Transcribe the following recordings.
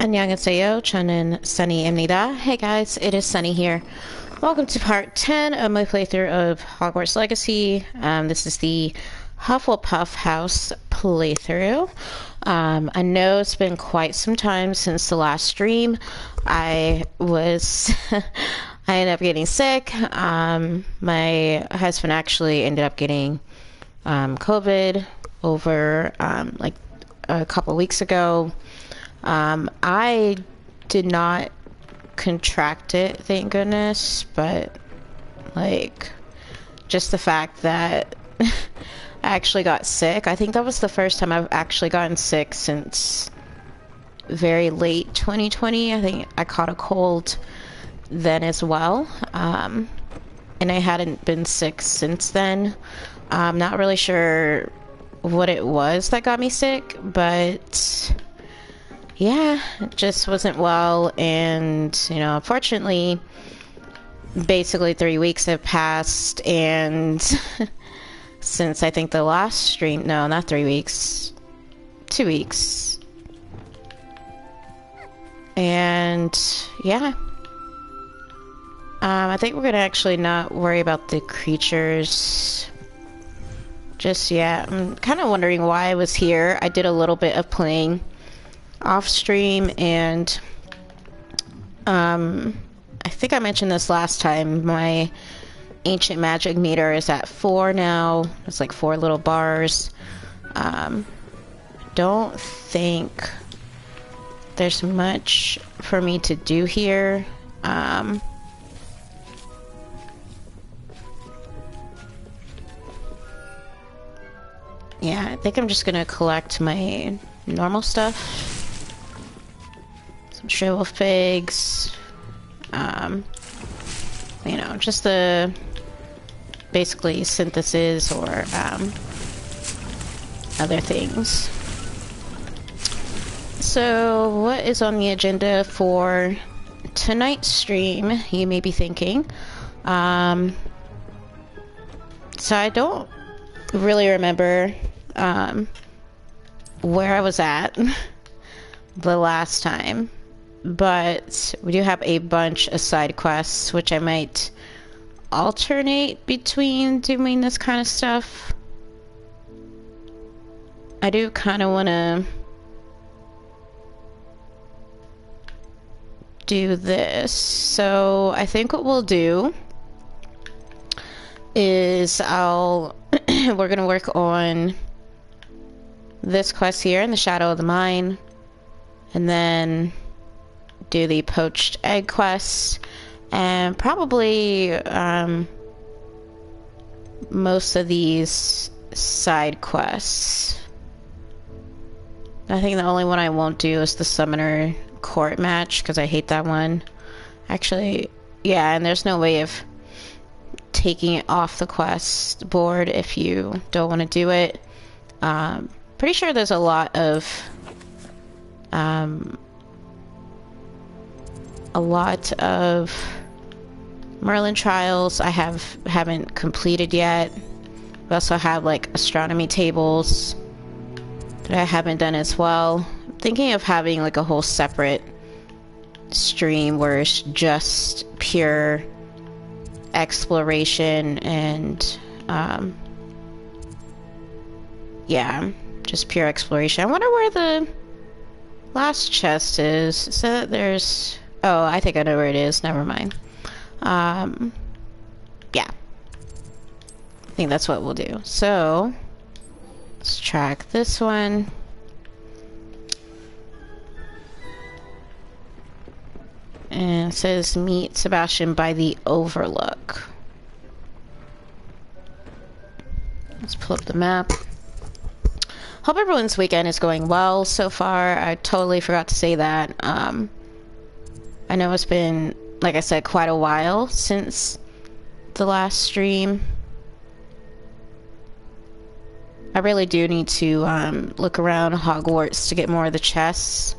Annyeonghaseyo, Chunin Sunny입니다. Hey guys, it is Sunny here. Welcome to part 10 of my playthrough of Hogwarts Legacy. This is the Hufflepuff House playthrough. I know it's been quite some time since the last stream. I ended up getting sick. My husband actually ended up getting COVID over like a couple weeks ago. I did not contract it, thank goodness, but like just the fact that I actually got sick. I think that was the first time I've actually gotten sick since very late 2020. I think I caught a cold then as well. And I hadn't been sick since then. I'm not really sure what it was that got me sick, but yeah, it just wasn't well. And, you know, unfortunately, basically 3 weeks have passed, and since I think the last stream, no, not 3 weeks, 2 weeks. And yeah, I think we're gonna actually not worry about the creatures just yet. I'm kind of wondering why I was here. I did a little bit of playing off stream, and I think I mentioned this last time. My ancient magic meter is at 4 now. It's like 4 little bars. Don't think there's much for me to do here. Yeah, I think I'm just gonna collect my normal stuff. Some shriveled figs. You know, just the basically synthesis or other things. So, what is on the agenda for tonight's stream, you may be thinking. So I don't really remember where I was at the last time, but we do have a bunch of side quests, which I might alternate between doing this kind of stuff. I do kind of want to do this, so I think what we'll do is we're gonna work on this quest here in the Shadow of the Mine, and then do the poached egg quest, and probably most of these side quests. I think the only one I won't do is the Summoner Court match, because I hate that one. Actually, yeah, and there's no way of taking it off the quest board if you don't want to do it. Pretty sure there's a lot of Merlin trials I haven't completed yet. We also have like astronomy tables that I haven't done as well. I'm thinking of having like a whole separate stream where it's just pure exploration and yeah, just pure exploration. I wonder where the last chest is. So that there's, oh, I think I know where it is, never mind. Yeah, I think that's what we'll do. So let's track this one. And it says meet Sebastian by the Overlook. Let's pull up the map. Hope everyone's weekend is going well so far. I totally forgot to say that. I know it's been, like I said, quite a while since the last stream. I really do need to look around Hogwarts to get more of the chests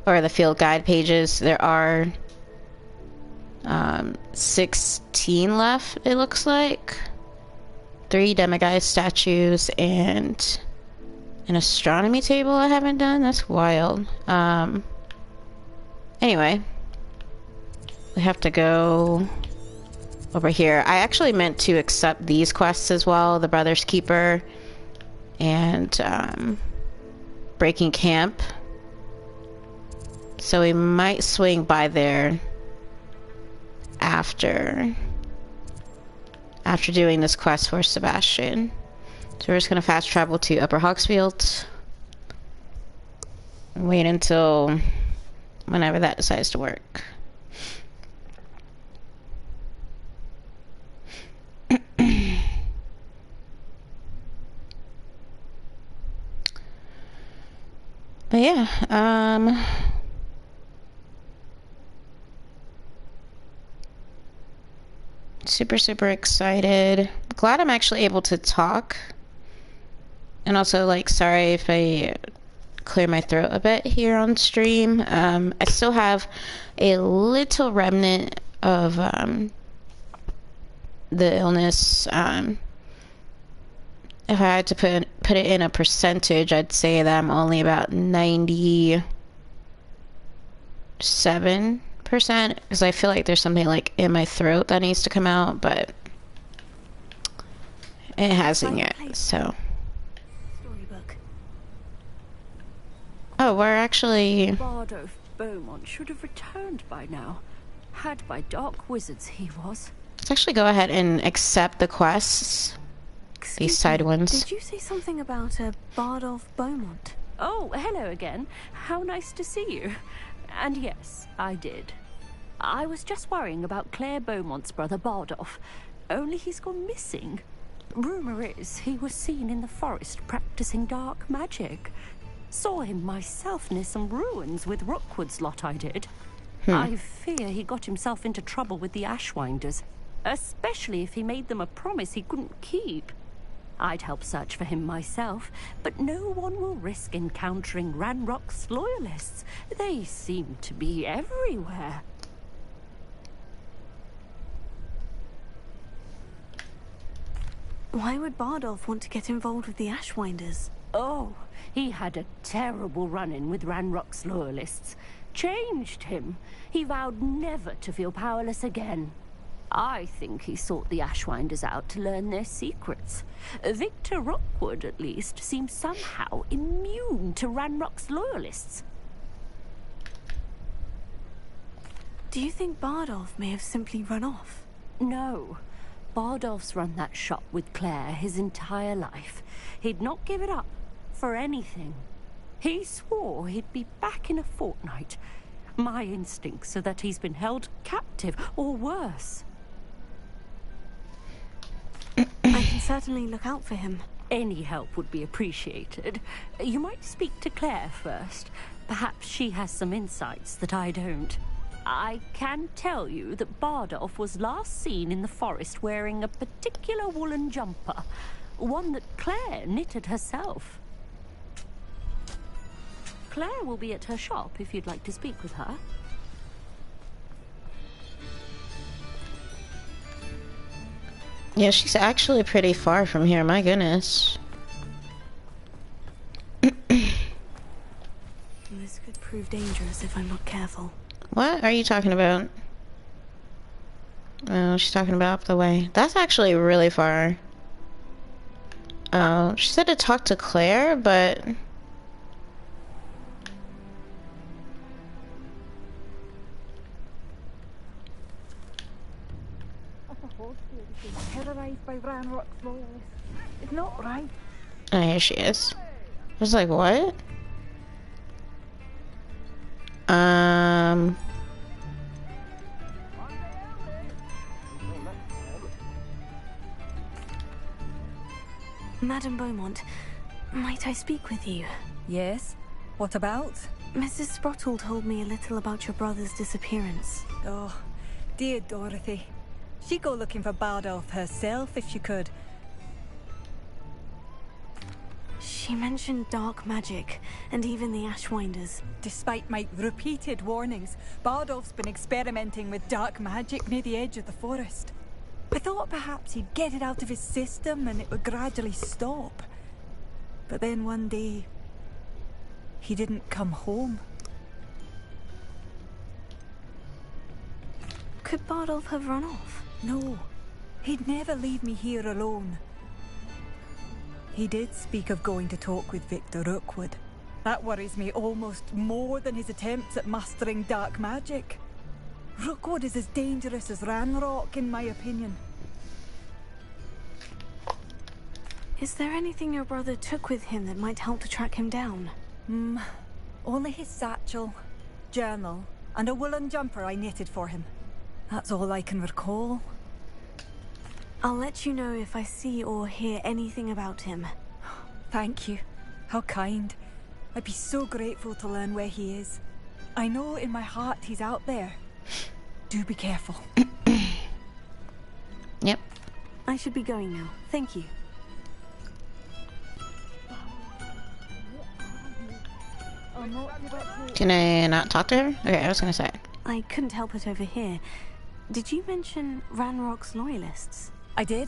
or the field guide pages. There are 16 left, it looks like. 3 demiguise statues and an astronomy table I haven't done. That's wild. Anyway, we have to go over here. I actually meant to accept these quests as well, the Brother's Keeper and Breaking Camp. So we might swing by there after doing this quest for Sebastian. So we're just gonna fast travel to Upper Hawksfield. Wait until whenever that decides to work. But yeah, super excited. Glad I'm actually able to talk. And also, like, sorry if I clear my throat a bit here on stream. I still have a little remnant of the illness. If I had to put it in a percentage, I'd say that I'm only about 97%, because I feel like there's something like in my throat that needs to come out, but it hasn't yet. So oh, we're actually... Bardolph Beaumont should have returned by now. Had by dark wizards he was. Let's actually go ahead and accept the quests. These side ones. Did you say something about a Bardolph Beaumont? Oh, hello again. How nice to see you. And yes, I did. I was just worrying about Claire Beaumont's brother Bardolph. Only he's gone missing. Rumour is he was seen in the forest practicing dark magic. Saw him myself near some ruins with Rookwood's lot, I did. I fear he got himself into trouble with the Ashwinders, especially if he made them a promise he couldn't keep. I'd help search for him myself, but no one will risk encountering Ranrock's loyalists. They seem to be everywhere. Why would Bardolph want to get involved with the Ashwinders? Oh, he had a terrible run-in with Ranrock's loyalists. Changed him. He vowed never to feel powerless again. I think he sought the Ashwinders out to learn their secrets. Victor Rookwood, at least, seems somehow immune to Ranrock's loyalists. Do you think Bardolph may have simply run off? No. Bardolph's run that shop with Claire his entire life. He'd not give it up for anything. He swore he'd be back in a fortnight. My instincts are that he's been held captive, or worse. I can certainly look out for him. Any help would be appreciated. You might speak to Claire first. Perhaps she has some insights that I don't. I can tell you that Bardolph was last seen in the forest wearing a particular woolen jumper, one that Claire knitted herself. Claire will be at her shop if you'd like to speak with her. Yeah, she's actually pretty far from here, my goodness. This could prove dangerous if I'm not careful. What are you talking about? Oh, she's talking about up the way. That's actually really far. Oh, she said to talk to Claire, but... terrorized by Ranrock's loyalists. It's not right. Oh, here she is. I was like, what? Madame Beaumont, might I speak with you? Yes? What about? Mrs. Sprottle told me a little about your brother's disappearance. Oh, dear Dorothy. She'd go looking for Bardolph herself if she could. She mentioned dark magic, and even the Ashwinders. Despite my repeated warnings, Bardolph's been experimenting with dark magic near the edge of the forest. I thought perhaps he'd get it out of his system and it would gradually stop. But then one day, he didn't come home. Could Bardolph have run off? No, he'd never leave me here alone. He did speak of going to talk with Victor Rookwood. That worries me almost more than his attempts at mastering dark magic. Rookwood is as dangerous as Ranrock, in my opinion. Is there anything your brother took with him that might help to track him down? Only his satchel, journal, and a woolen jumper I knitted for him. That's all I can recall. I'll let you know if I see or hear anything about him. Thank you. How kind. I'd be so grateful to learn where he is. I know in my heart he's out there. Do be careful. Yep. I should be going now. Thank you. Can I not talk to her? Okay, I was gonna say. I couldn't help but overhear. Did you mention Ranrock's loyalists? I did.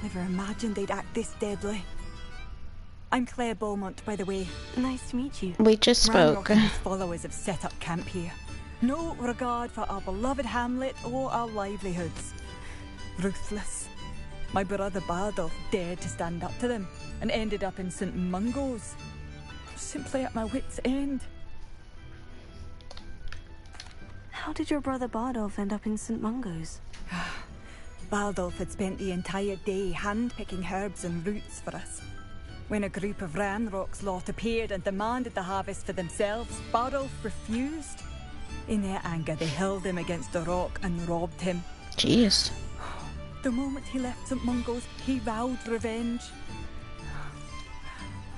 Never imagined they'd act this deadly. I'm Claire Beaumont, by the way. Nice to meet you. We just spoke. Ranrock and his followers have set up camp here. No regard for our beloved hamlet or our livelihoods. Ruthless. My brother Bardolph dared to stand up to them and ended up in St. Mungo's. Simply at my wit's end. How did your brother Bardolph end up in St. Mungo's? Bardolph had spent the entire day hand-picking herbs and roots for us. When a group of Ranrock's lot appeared and demanded the harvest for themselves, Bardolph refused. In their anger, they hurled him against a rock and robbed him. Jeez. The moment he left St. Mungo's, he vowed revenge.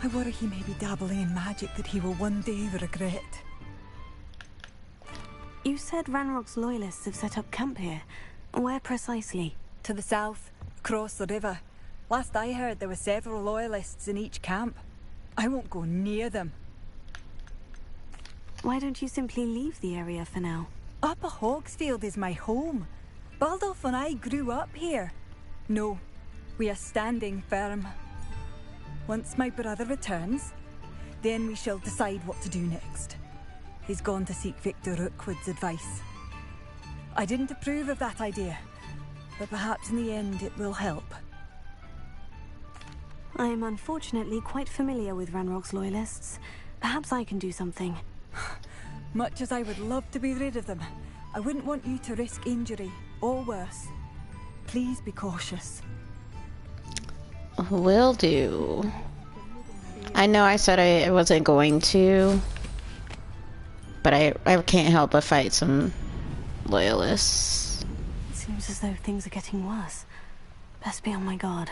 I worry he may be dabbling in magic that he will one day regret. You said Ranrock's loyalists have set up camp here. Where precisely? To the south, across the river. Last I heard, there were several loyalists in each camp. I won't go near them. Why don't you simply leave the area for now? Upper Hogsfield is my home. Bardolph and I grew up here. No, we are standing firm. Once my brother returns, then we shall decide what to do next. He's gone to seek Victor Rookwood's advice. I didn't approve of that idea, but perhaps in the end it will help. I am unfortunately quite familiar with Ranrock's loyalists. Perhaps I can do something. Much as I would love to be rid of them, I wouldn't want you to risk injury, or worse. Please be cautious. Will do. I know I said I wasn't going to, but I can't help but fight some loyalists. It seems as though things are getting worse. Best be on my guard.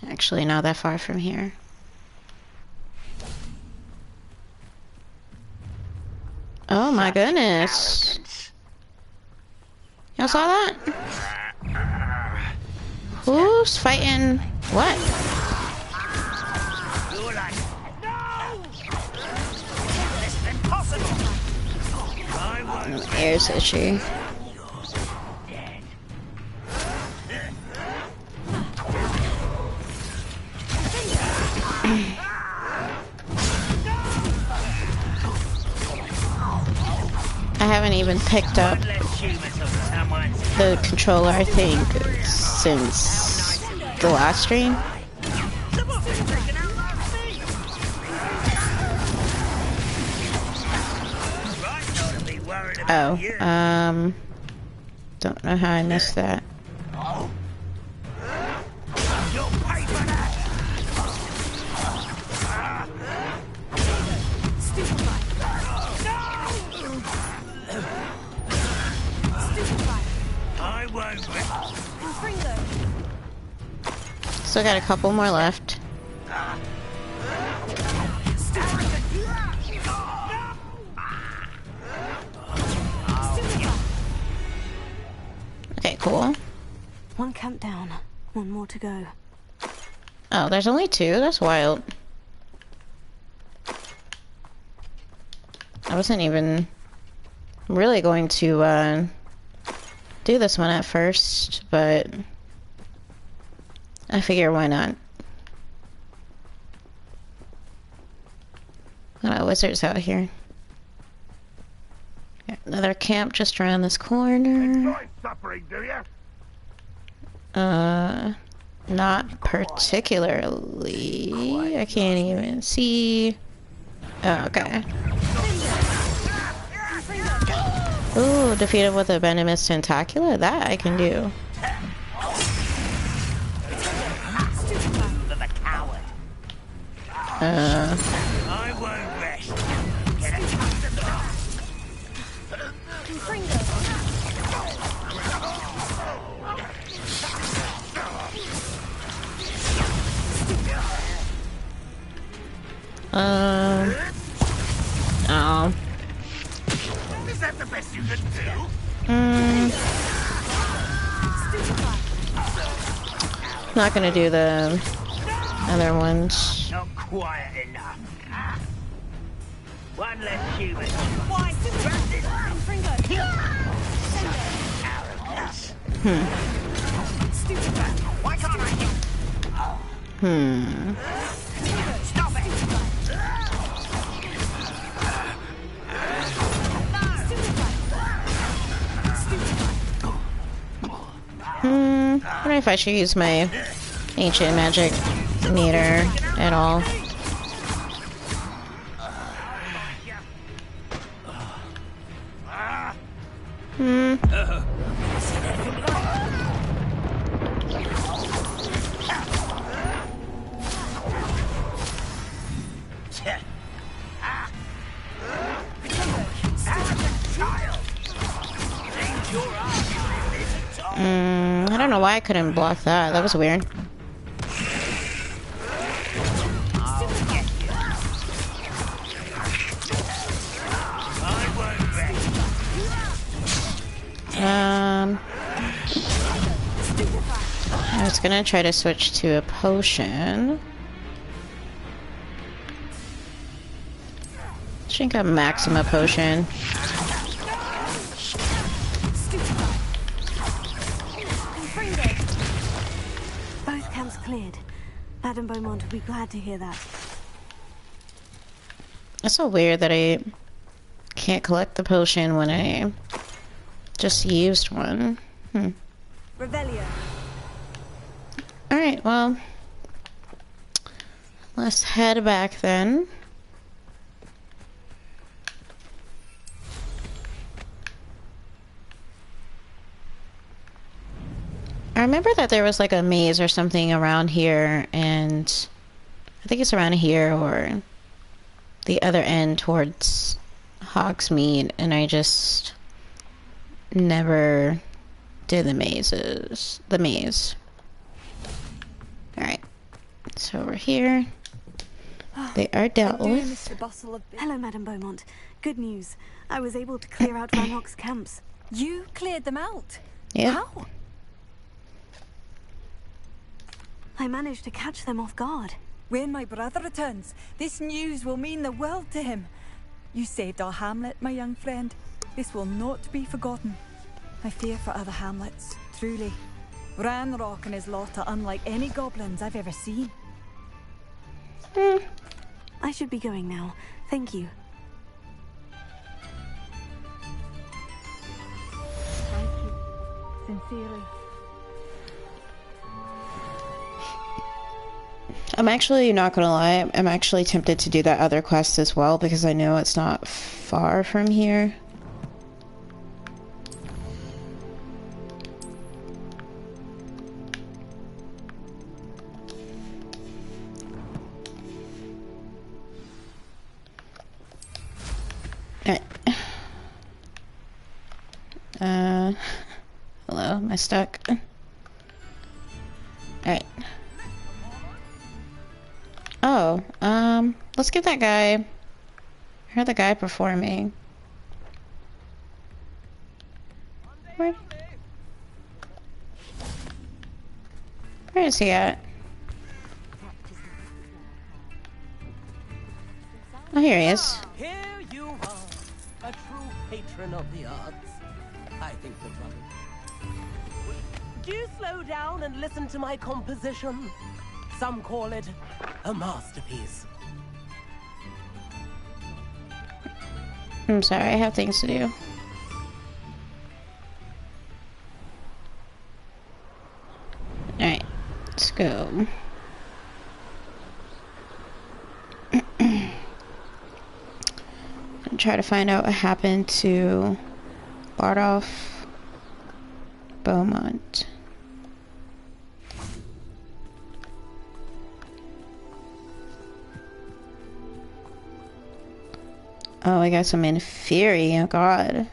Actually, not that far from here. Oh my goodness. Y'all saw that? Who's fighting what? Air's issue. I haven't even picked up the controller, I think, since the last stream. Oh, don't know how I missed that. Still got a couple more left. Okay, cool. One camp down, one more to go. Oh, there's only two? That's wild. I wasn't even really going to do this one at first, but I figure why not. A lot of wizards out here. Yeah, Another camp just around this corner. Suffering, do you? Not particularly. I can't even see. Oh, okay. Ooh, defeated with a venomous tentacula? That I can do. I won't rest. Get it. Oh. Is that the best you can do? Not gonna do the other ones. Not quiet enough. One less human. Why can't I hit? Stop it! I don't know if I should use my ancient magic meter at all. I don't know why I couldn't block that. That was weird. I was gonna try to switch to a potion. Drink a Maxima potion. Both camps cleared. Madame Beaumont will be glad to hear that. It's so weird that I can't collect the potion when I just used one. Revelio. Alright, well, let's head back then. I remember that there was like a maze or something around here, and I think it's around here or the other end towards Hogsmeade, and I just never did the maze. Alright, so we're here. They are dealt with. Hello, Madame Beaumont. Good news. I was able to clear out Ranrock's camps. You cleared them out? Yeah. How? I managed to catch them off guard. When my brother returns, this news will mean the world to him. You saved our hamlet, my young friend. This will not be forgotten. I fear for other hamlets, truly. Ranrock and his lot are unlike any goblins I've ever seen. I should be going now. Thank you. Thank you. Sincerely. I'm actually not gonna lie, I'm actually tempted to do that other quest as well because I know it's not far from here. Alright. Hello, am I stuck? Alright. Oh, let's get that guy. I heard the guy performing. Where is he at? Oh, here he is. Here you are, a true patron of the arts. I think the brother. Do you slow down and listen to my composition? Some call it a masterpiece. I'm sorry, I have things to do. go. And try to find out what happened to Bardolph Beaumont. Oh, I got some Inferi. Oh, God.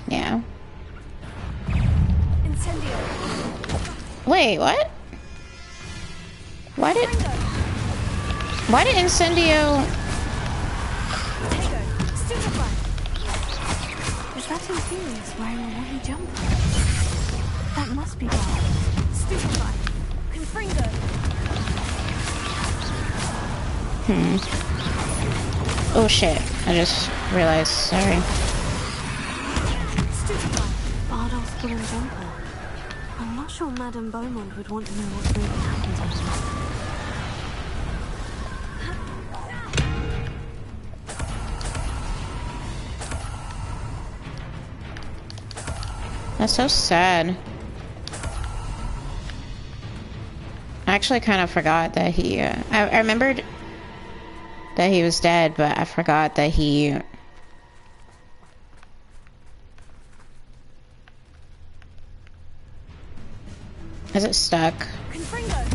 Yeah. Incendio. Wait, what? Why did Incendio... Is that Inferius wearing a woolly jumper? That must be bad. Stupefy. Confringo. Oh shit, I just realized, sorry. Stupefy. Bardolph's woolen jumper. I'm not sure Madame Beaumont would want to know what's really happened to him. That's so sad. I actually kind of forgot that he, I remembered that he was dead, but I forgot that he... Is it stuck? Confringo.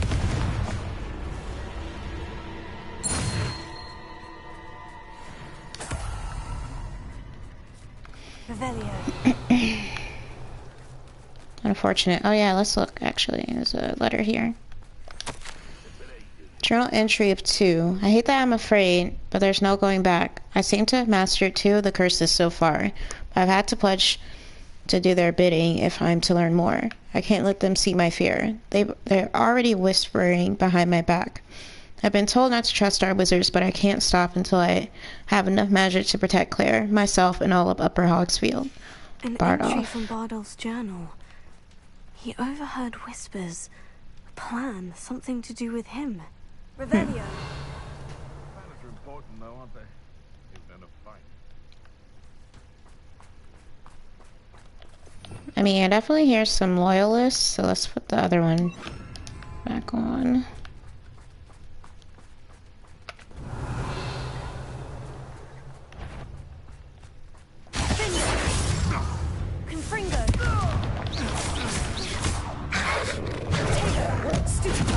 Revelio. Unfortunate. Oh yeah, let's look, actually. There's a letter here. Journal entry of 2. I hate that I'm afraid, but there's no going back. I seem to have mastered 2 of the curses so far, but I've had to pledge to do their bidding if I'm to learn more. I can't let them see my fear. They're already whispering behind my back. I've been told not to trust our wizards, but I can't stop until I have enough magic to protect Claire, myself, and all of Upper Hogsfield. An entry from Bardolph's journal. He overheard whispers. A plan, something to do with him. Revelio. Planners are important though, aren't they? Even in a fight. I mean, I definitely hear some loyalists, so let's put the other one back on. Confringo. Stupefy.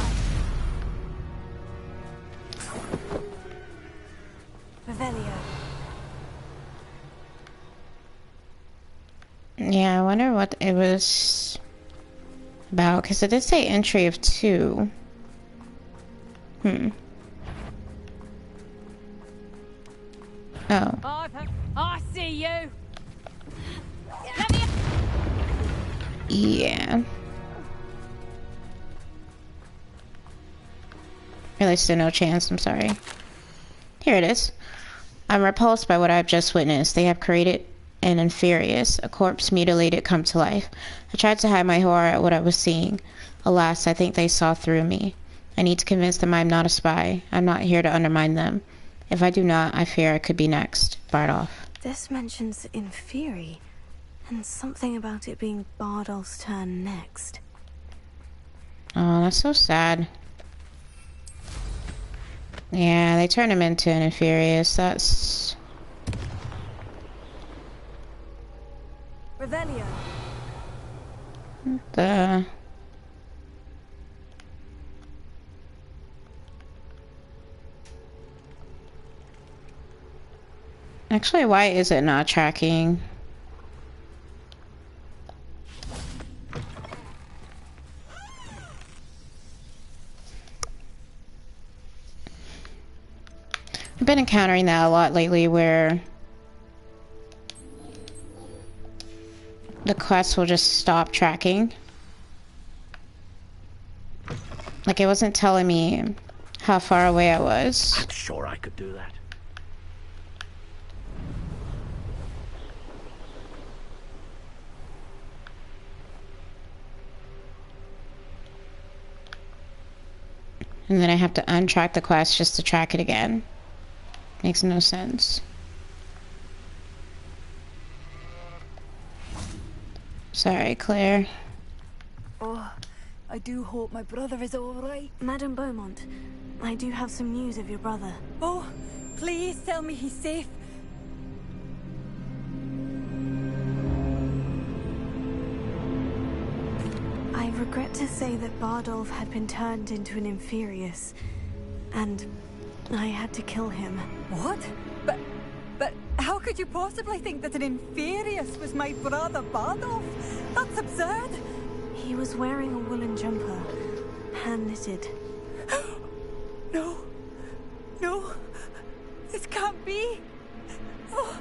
Revelio. Yeah, I wonder what it was about, because it did say entry of 2. Oh. I see you. Yeah. Really stood no chance, I'm sorry. Here it is. I'm repulsed by what I've just witnessed. They have created an Inferius, a corpse mutilated come to life. I tried to hide my horror at what I was seeing. Alas, I think they saw through me. I need to convince them I'm not a spy. I'm not here to undermine them. If I do not, I fear I could be next. Bardolph. This mentions Inferi, and something about it being Bardolph's turn next. Oh, that's so sad. Yeah, they turned him into an Inferius. That's... Revelio. the... Actually, why is it not tracking? I've been encountering that a lot lately, where the quest will just stop tracking. Like, it wasn't telling me how far away I was. I'm sure I could do that. And then I have to untrack the quest just to track it again. Makes no sense. Sorry, Claire. Oh, I do hope my brother is all right. Madame Beaumont, I do have some news of your brother. Oh, please tell me he's safe. I regret to say that Bardolph had been turned into an Inferius, and I had to kill him. What? But how could you possibly think that an Inferius was my brother Bardolph? That's absurd. He was wearing a woolen jumper, hand-knitted. No. No. This can't be. Oh.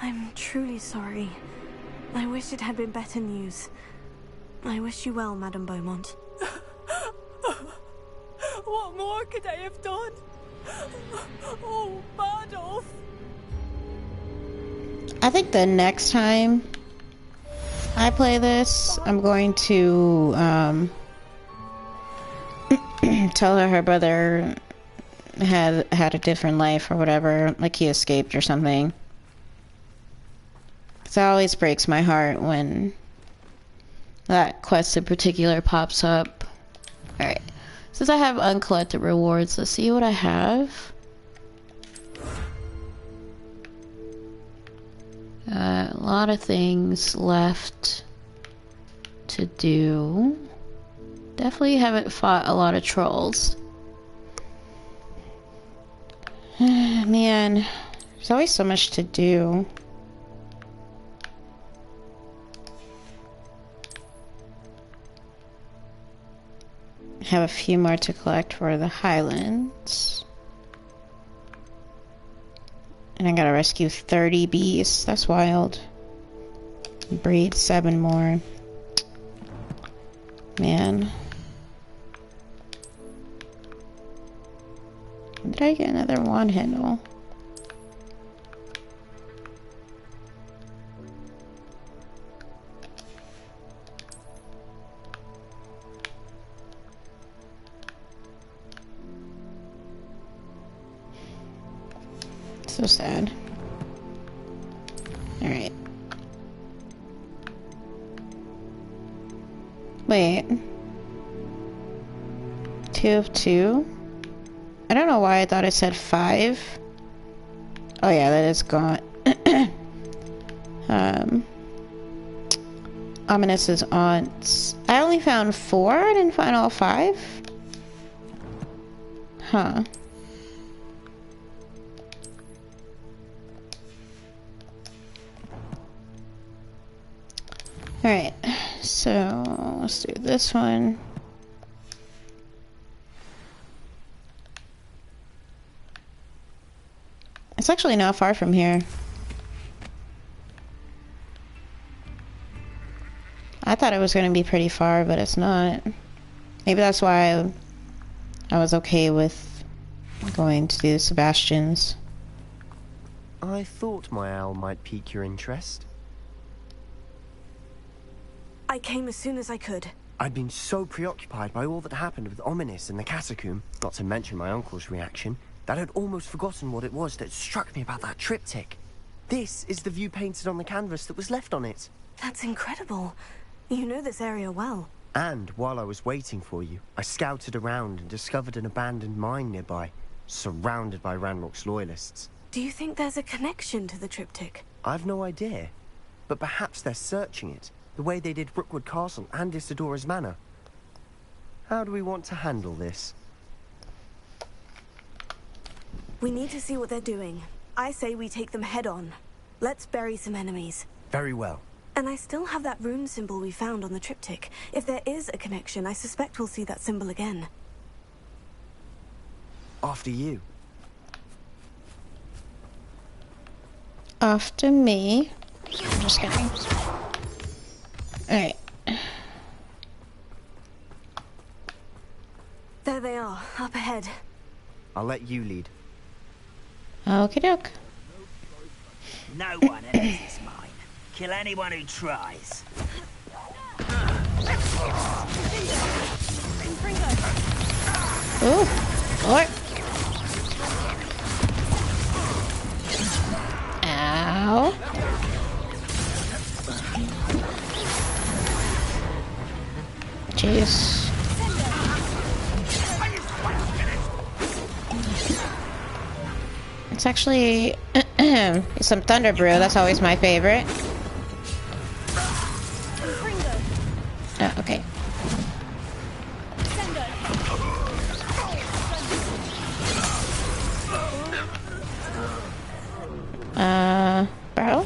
I'm truly sorry. I wish it had been better news. I wish you well, Madame Beaumont. What more could I have done? Oh, Bardolph. I think the next time I play this, I'm going to tell her brother had a different life or whatever, like he escaped or something. It always breaks my heart when that quest in particular pops up. Alright. Since I have uncollected rewards, let's see what I have. A lot of things left to do. Definitely haven't fought a lot of trolls. Man, there's always so much to do. Have a few more to collect for the Highlands. And I gotta rescue 30 beasts. That's wild. Breed 7 more. Man. Did I get another wand handle? So sad. Alright. Wait. 2 of 2? I don't know why I thought it said 5. Oh yeah, that is gone. Ominous's aunts. I only found 4? I didn't find all 5? Huh. Alright, so let's do this one. It's actually not far from here. I thought it was going to be pretty far, but it's not. Maybe that's why I was okay with going to do Sebastian's. I thought my owl might pique your interest. I came as soon as I could. I'd been so preoccupied by all that happened with Ominous and the catacomb, not to mention my uncle's reaction, that I'd almost forgotten what it was that struck me about that triptych. This is the view painted on the canvas that was left on it. That's incredible. You know this area well. And while I was waiting for you, I scouted around and discovered an abandoned mine nearby, surrounded by Ranrock's loyalists. Do you think there's a connection to the triptych? I've no idea, but perhaps they're searching it, the way they did Rookwood Castle and Isidora's Manor. How do we want to handle this? We need to see what they're doing. I say we take them head on. Let's bury some enemies. Very well. And I still have that rune symbol we found on the triptych. If there is a connection, I suspect we'll see that symbol again. After you. After me. So I'm just kidding. Alright. There they are, up ahead. I'll let you lead. Okie doke. No one enters this mine. Kill anyone who tries. Ooh, Lord. Ow. Jeez. It's actually some Thunder Brew. That's always my favorite. Oh, okay. Bro?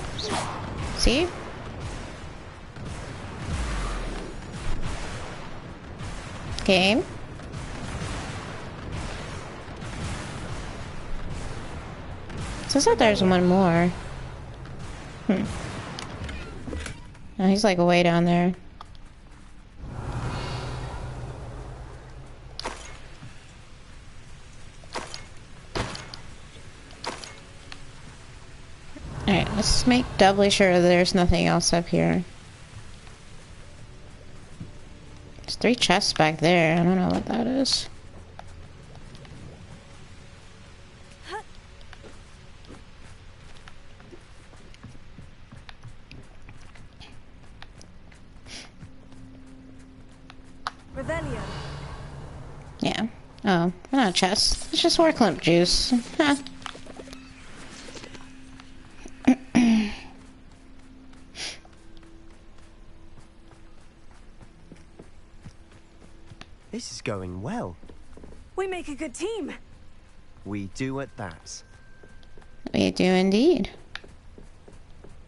See? Game? Says that there's one more. Oh, he's like way down there. Alright, let's make doubly sure there's nothing else up here. There's 3 chests back there. I don't know what that is. Revelio. Yeah. Oh, not a chest. It's just war clump juice. Huh. This is going well. We make a good team. We do at that. We do indeed.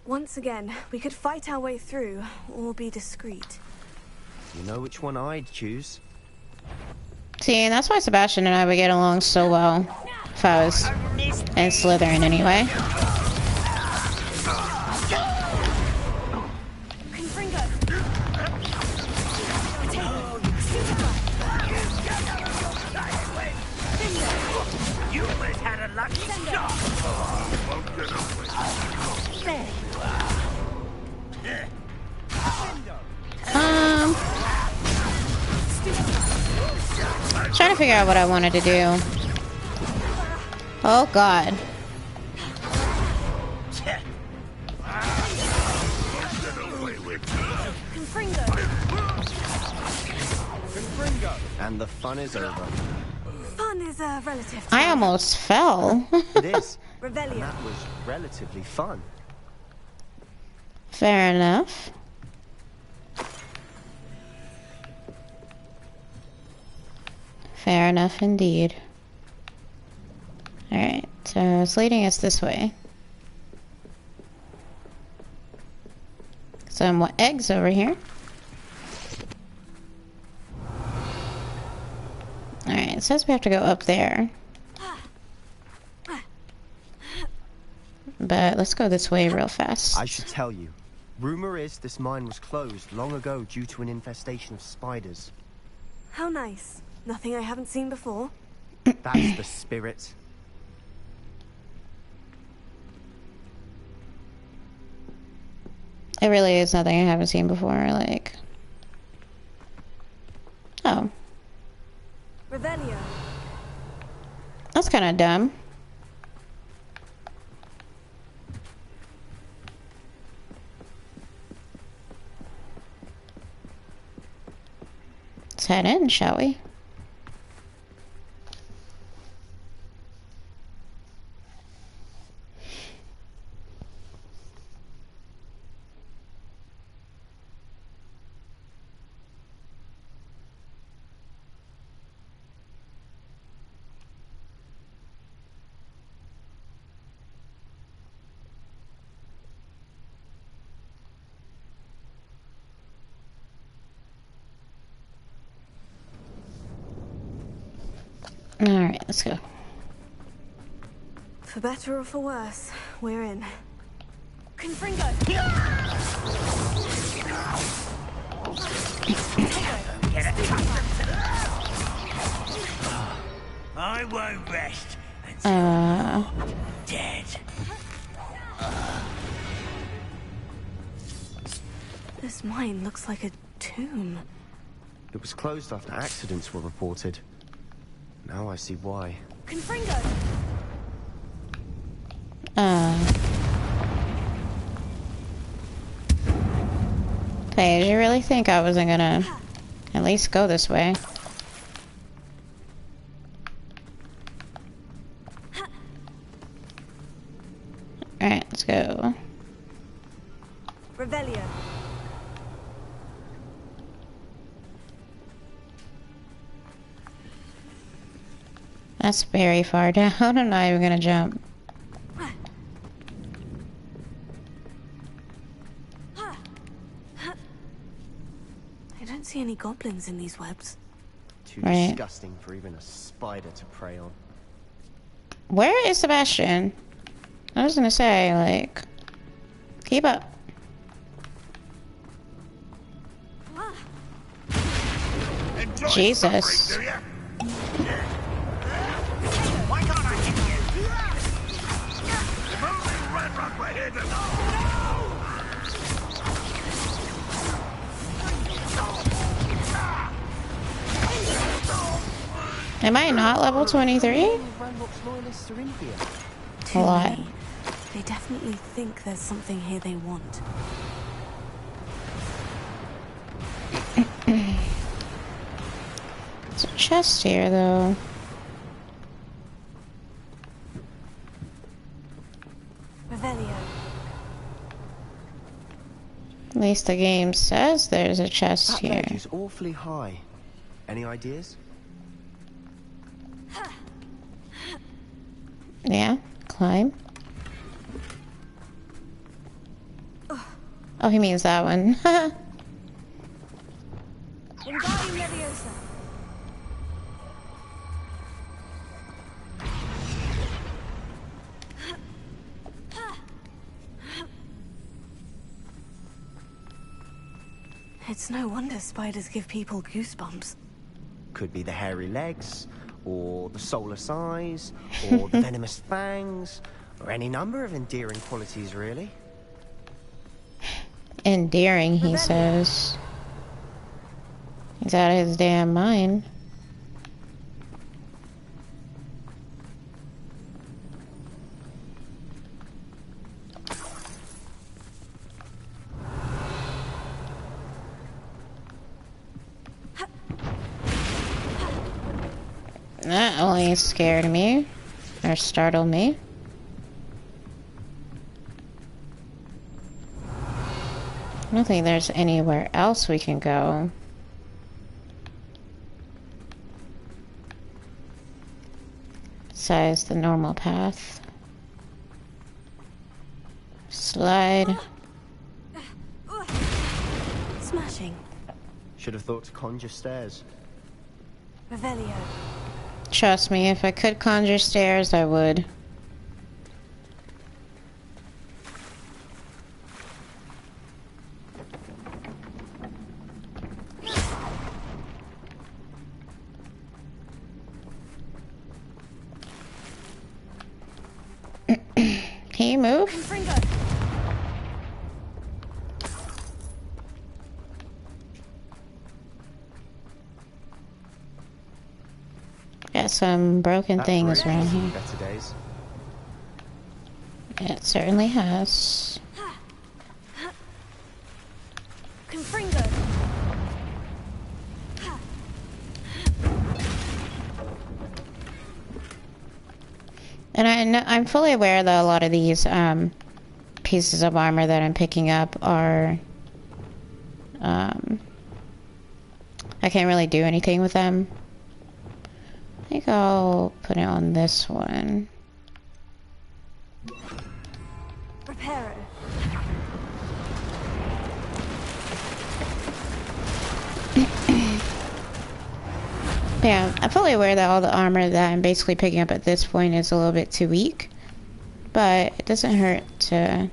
Once again, we could fight our way through, or be discreet. You know which one I'd choose? See, and that's why Sebastian and I would get along so well. If I was in Slytherin anyway. You almost had a lucky shot. Trying to figure out what I wanted to do. Oh God. And the fun is over. Fun is a relative. I almost fell. It is. And Revelio. that was relatively fun. Fair enough. Fair enough indeed. Alright, so it's leading us this way. Some eggs over here. Alright, it says we have to go up there. But let's go this way real fast. I should tell you. Rumor is this mine was closed long ago due to an infestation of spiders. How nice. Nothing I haven't seen before. That's the spirit. It really is nothing I haven't seen before, like... Oh. Revelio. That's kind of dumb. Let's head in, shall we? Alright, let's go. For better or for worse, we're in. Confringo! I won't rest until I'm dead. This mine looks like a tomb. It was closed after accidents were reported. Now I see why. Confringo! Hey, did you really think I wasn't gonna at least go this way? Alright, let's go. Revelio. That's very far down. I'm not even gonna jump. I don't see any goblins in these webs. Too Right. disgusting for even a spider to prey on. Where is Sebastian? I was gonna say, like, keep up. Enjoy Jesus. suffering, do ya? Why can't I hit you? If only Red Rock were here to Am I not level 23? Ranrock's loyalists are in here. Too A lot. many. They definitely think there's something here they want. There's a chest here, though. Revelio. At least the game says there's a chest That here. ledge is awfully high. Any ideas? Yeah, climb. Oh, he means that one. Wingardium Leviosa. It's no wonder spiders give people goosebumps. Could be the hairy legs, or the soulless eyes, or the venomous fangs, or any number of endearing qualities, really. Endearing, he says. He's out of his damn mind. That only scared me. Or startled me. I don't think there's anywhere else we can go. Besides the normal path. Slide. Smashing. Should have thought to conjure stairs. Revelio. Trust me, if I could conjure stairs, I would. Can you move? Confringo. Got some broken That things bridge around has seen here. better days. It certainly has. Confringo. And I'm fully aware that a lot of these pieces of armor that I'm picking up are I can't really do anything with them. I think I'll put it on this one. Reparo. Yeah, I'm fully aware that all the armor that I'm basically picking up at this point is a little bit too weak, but it doesn't hurt to...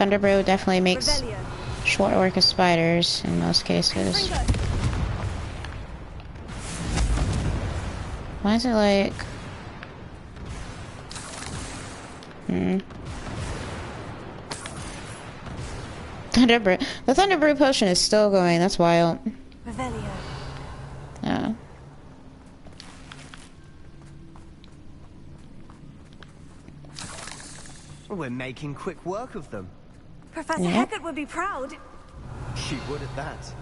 Thunderbrew definitely makes short work of spiders in most cases. Why is it like... Thunderbrew. The Thunderbrew potion is still going. That's wild. Yeah. We're making quick work of them. Professor Hecat would be proud. She would at that.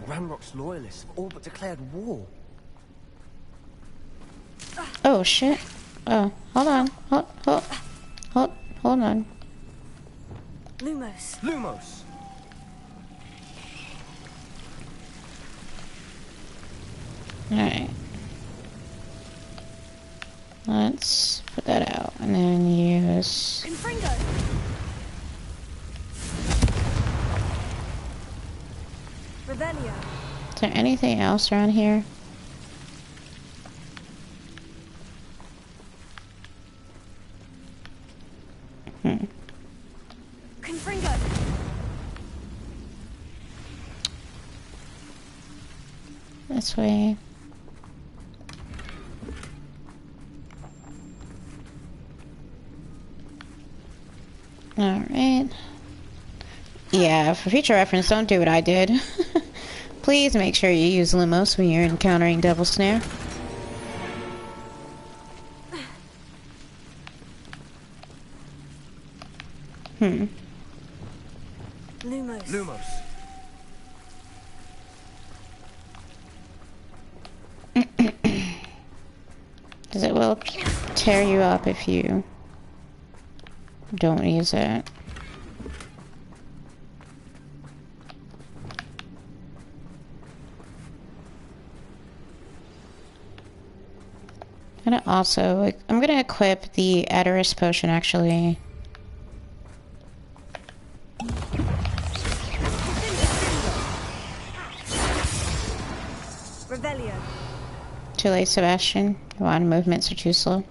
Ranrock's loyalists have all but declared war. Oh shit. Oh, hold on. Hold on. Lumos. Lumos! Alright. Let's put that out and then use... Confringo. Revelio. Is there anything else around here? Confringo. This way. Alright. Yeah, for future reference, don't do what I did. Please make sure you use Lumos when you're encountering Devil Snare. Lumos. Lumos. Because it will tear you up if you don't use it. And also, I'm gonna equip the Adderus potion actually. Revelio. Too late, Sebastian. Your on movements are too slow.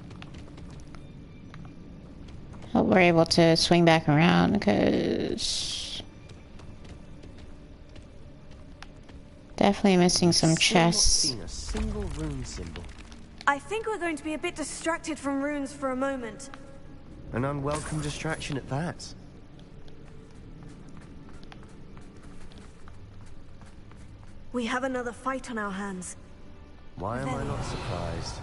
Hope we're able to swing back around because definitely missing some chests. Seen a single rune symbol. I think we're going to be a bit distracted from runes for a moment. An unwelcome distraction at that. We have another fight on our hands. Why am I not surprised?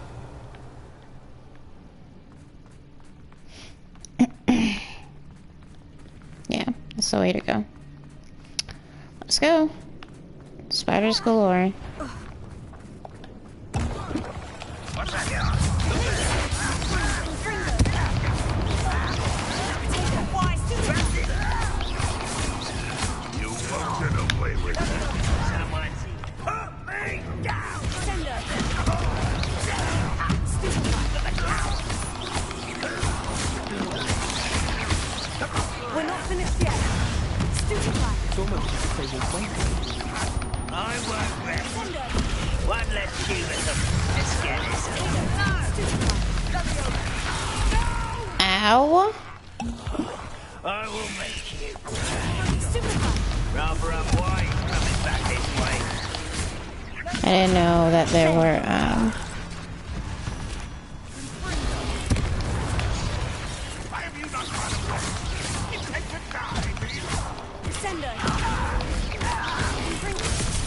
Yeah, that's the way to go. Let's go. Spiders galore. What's that here? You won't get away with it. Put me down! We're not finished yet. Stupefy. It's almost as if they were waiting. I won't rest. One less cubism. Let's get this over. Ow. I will make you. Rather unwise coming back this way. I didn't know that there were, Why have you not run away? Intend to die,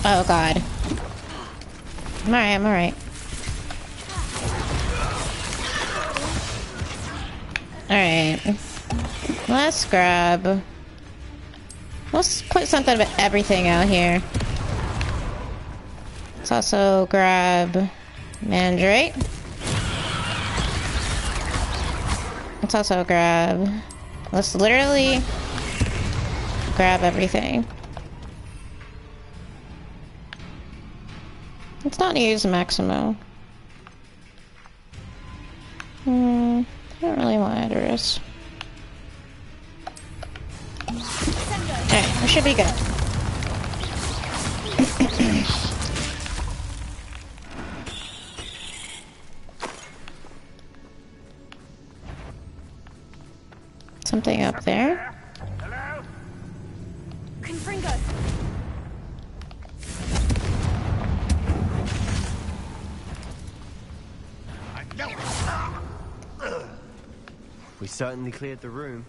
oh god. I'm alright. Alright. Let's grab... Let's put something of everything out here. Let's also grab Mandrake. Let's also grab... Let's literally grab everything. Let's not use Maximo. I don't really want Adderus. Alright, we should be good. Something up there. Hello? Confringo! We certainly cleared the room.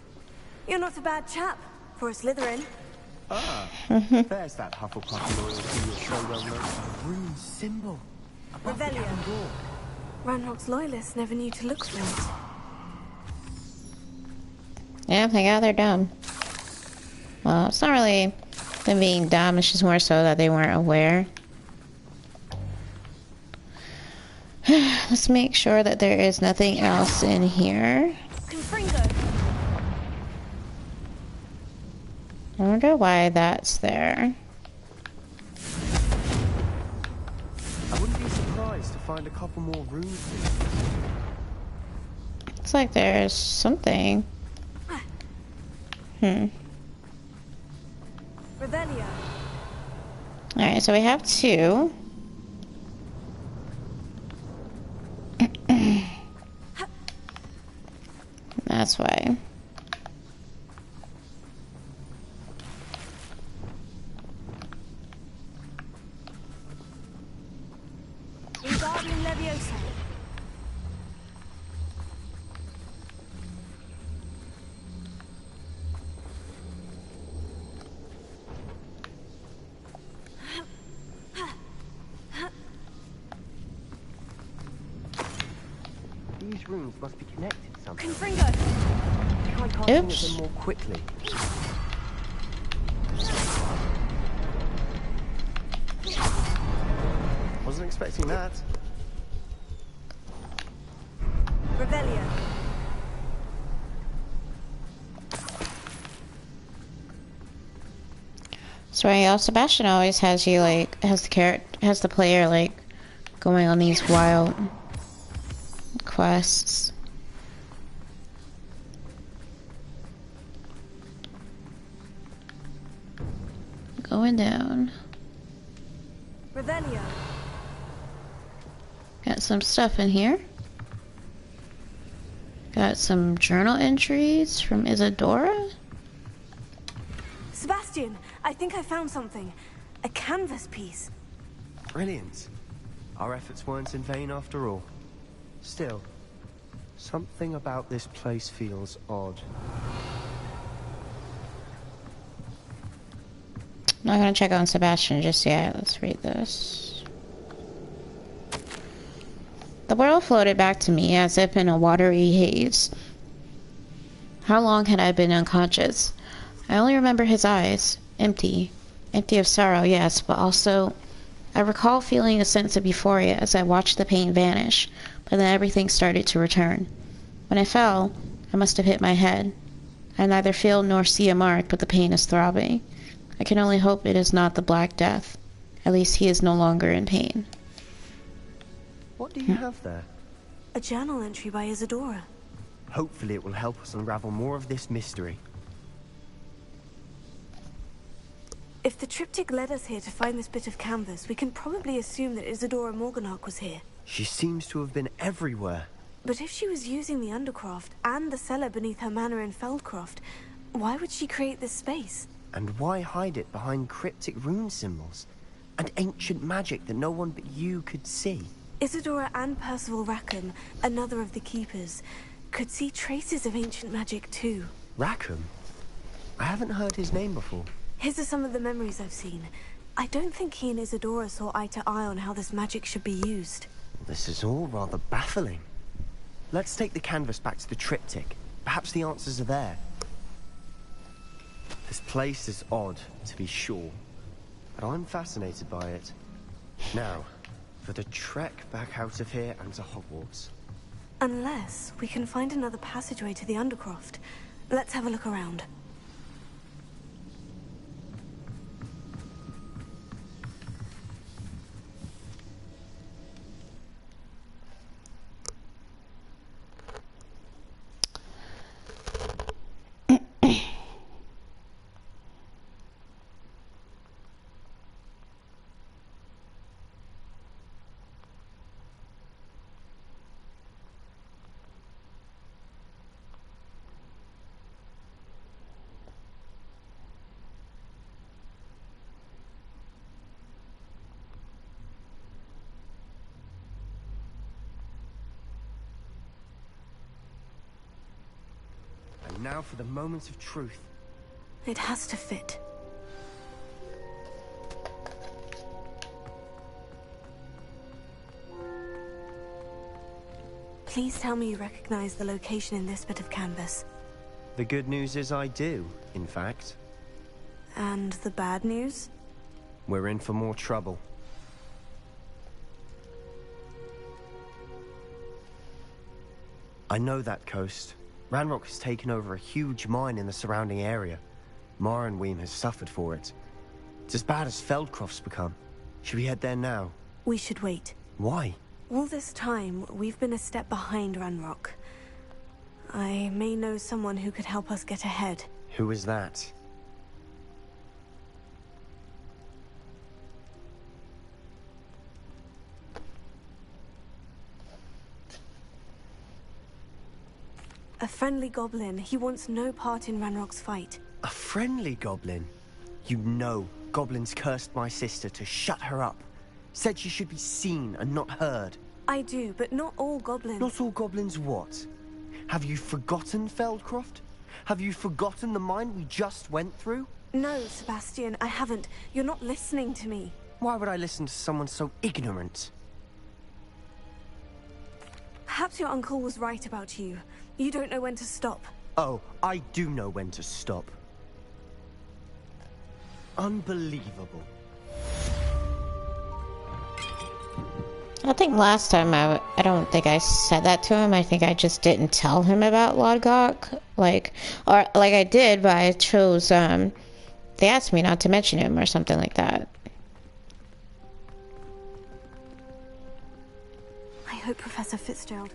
You're not a bad chap for a Slytherin. Ah, there's that Hufflepuff loyalty you're so well known for. Rune symbol. Above the Revelio. cabin door. Ranrock's loyalists never knew to look for it. Yeah, they got they're dumb. Well, it's not really them being dumb, it's just more so that they weren't aware. Let's make sure that there is nothing else in here. Confringo! I wonder why that's there. I wouldn't be surprised to find a couple more rune symbols. Looks like there's something. Revelio. Alright, so we have two. That's why. Wingardium Leviosa. These runes must be connected somehow. Confringo. Try casting at Oops. them more quickly. Wasn't expecting that. Revelio. So yeah, Sebastian always has you like has the player like going on these wild quests. Going down. Revelio. Got some stuff in here. Got some journal entries from Isadora. Sebastian, I think I found something. A canvas piece. Brilliant. Our efforts weren't in vain after all. Still, something about this place feels odd. I'm not gonna check on Sebastian just yet. Let's read this. The world floated back to me as if in a watery haze. How long had I been unconscious? I only remember his eyes, empty. Empty of sorrow, yes, but also I recall feeling a sense of euphoria as I watched the pain vanish, but then everything started to return. When I fell, I must have hit my head. I neither feel nor see a mark, but the pain is throbbing. I can only hope it is not the Black Death. At least he is no longer in pain. What do you have there? A journal entry by Isadora. Hopefully it will help us unravel more of this mystery. If the triptych led us here to find this bit of canvas, we can probably assume that Isadora Morganach was here. She seems to have been everywhere. But if she was using the Undercroft and the cellar beneath her manor in Feldcroft, why would she create this space? And why hide it behind cryptic rune symbols? And ancient magic that no one but you could see? Isadora and Percival Rackham, another of the Keepers, could see traces of ancient magic too. Rackham? I haven't heard his name before. His are some of the memories I've seen. I don't think he and Isadora saw eye to eye on how this magic should be used. This is all rather baffling. Let's take the canvas back to the triptych. Perhaps the answers are there. This place is odd, to be sure, but I'm fascinated by it. Now, for the trek back out of here and to Hogwarts. Unless we can find another passageway to the Undercroft. Let's have a look around. now for the moments of truth. It has to fit. Please tell me you recognize the location in this bit of canvas. The good news is I do, in fact. And the bad news? We're in for more trouble. I know that coast. Ranrock has taken over a huge mine in the surrounding area. Morrowind has suffered for it. It's as bad as Feldcroft's become. Should we head there now? We should wait. Why? All this time, we've been a step behind Ranrock. I may know someone who could help us get ahead. Who is that? A friendly goblin. He wants no part in Ranrock's fight. A friendly goblin? You know, goblins cursed my sister to shut her up. Said she should be seen and not heard. I do, but not all goblins. Not all goblins what? Have you forgotten Feldcroft? Have you forgotten the mine we just went through? No, Sebastian, I haven't. You're not listening to me. Why would I listen to someone so ignorant? Perhaps your uncle was right about you. You don't know when to stop. Oh, I do know when to stop. Unbelievable. I think last time I don't think I said that to him. I think I just didn't tell him about Lodgok. Like I did, but I chose, they asked me not to mention him or something like that. I hope Professor Fitzgerald...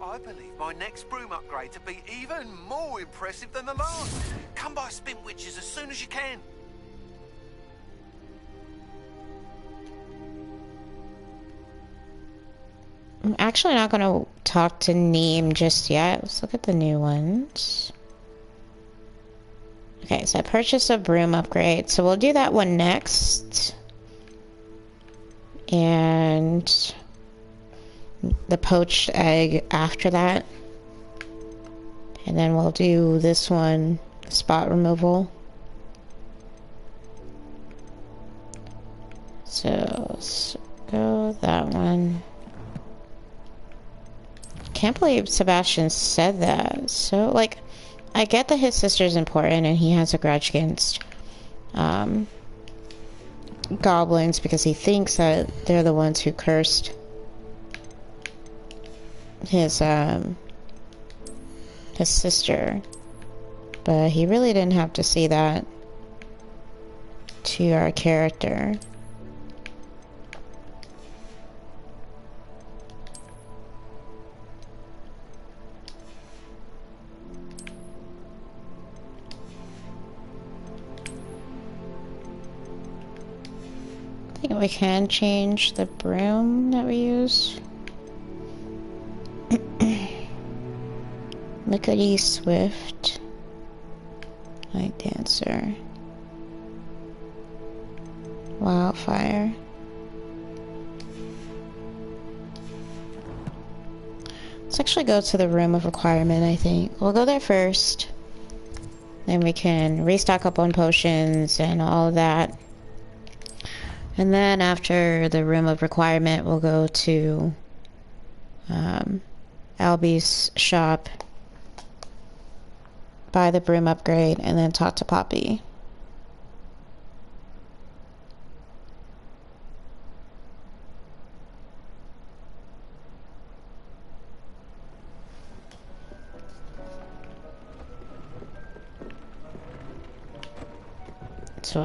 I believe my next broom upgrade to be even more impressive than the last. Come by Spin Witches as soon as you can. I'm actually not going to talk to Neem just yet. Let's look at the new ones. Okay, so I purchased a broom upgrade. So we'll do that one next. And the poached egg after that. And then we'll do this one, spot removal. So let's go that one. Can't believe Sebastian said that. So, like, I get that his sister's important and he has a grudge against goblins because he thinks that they're the ones who cursed his sister. But he really didn't have to say that to our character. I think we can change the broom that we use. Lickety Swift. Night Dancer. Wildfire. Let's actually go to the room of requirement, I think. We'll go there first. Then we can restock up on potions and all of that. And then after the room of requirement, we'll go to Albie's shop, buy the broom upgrade, and then talk to Poppy. So,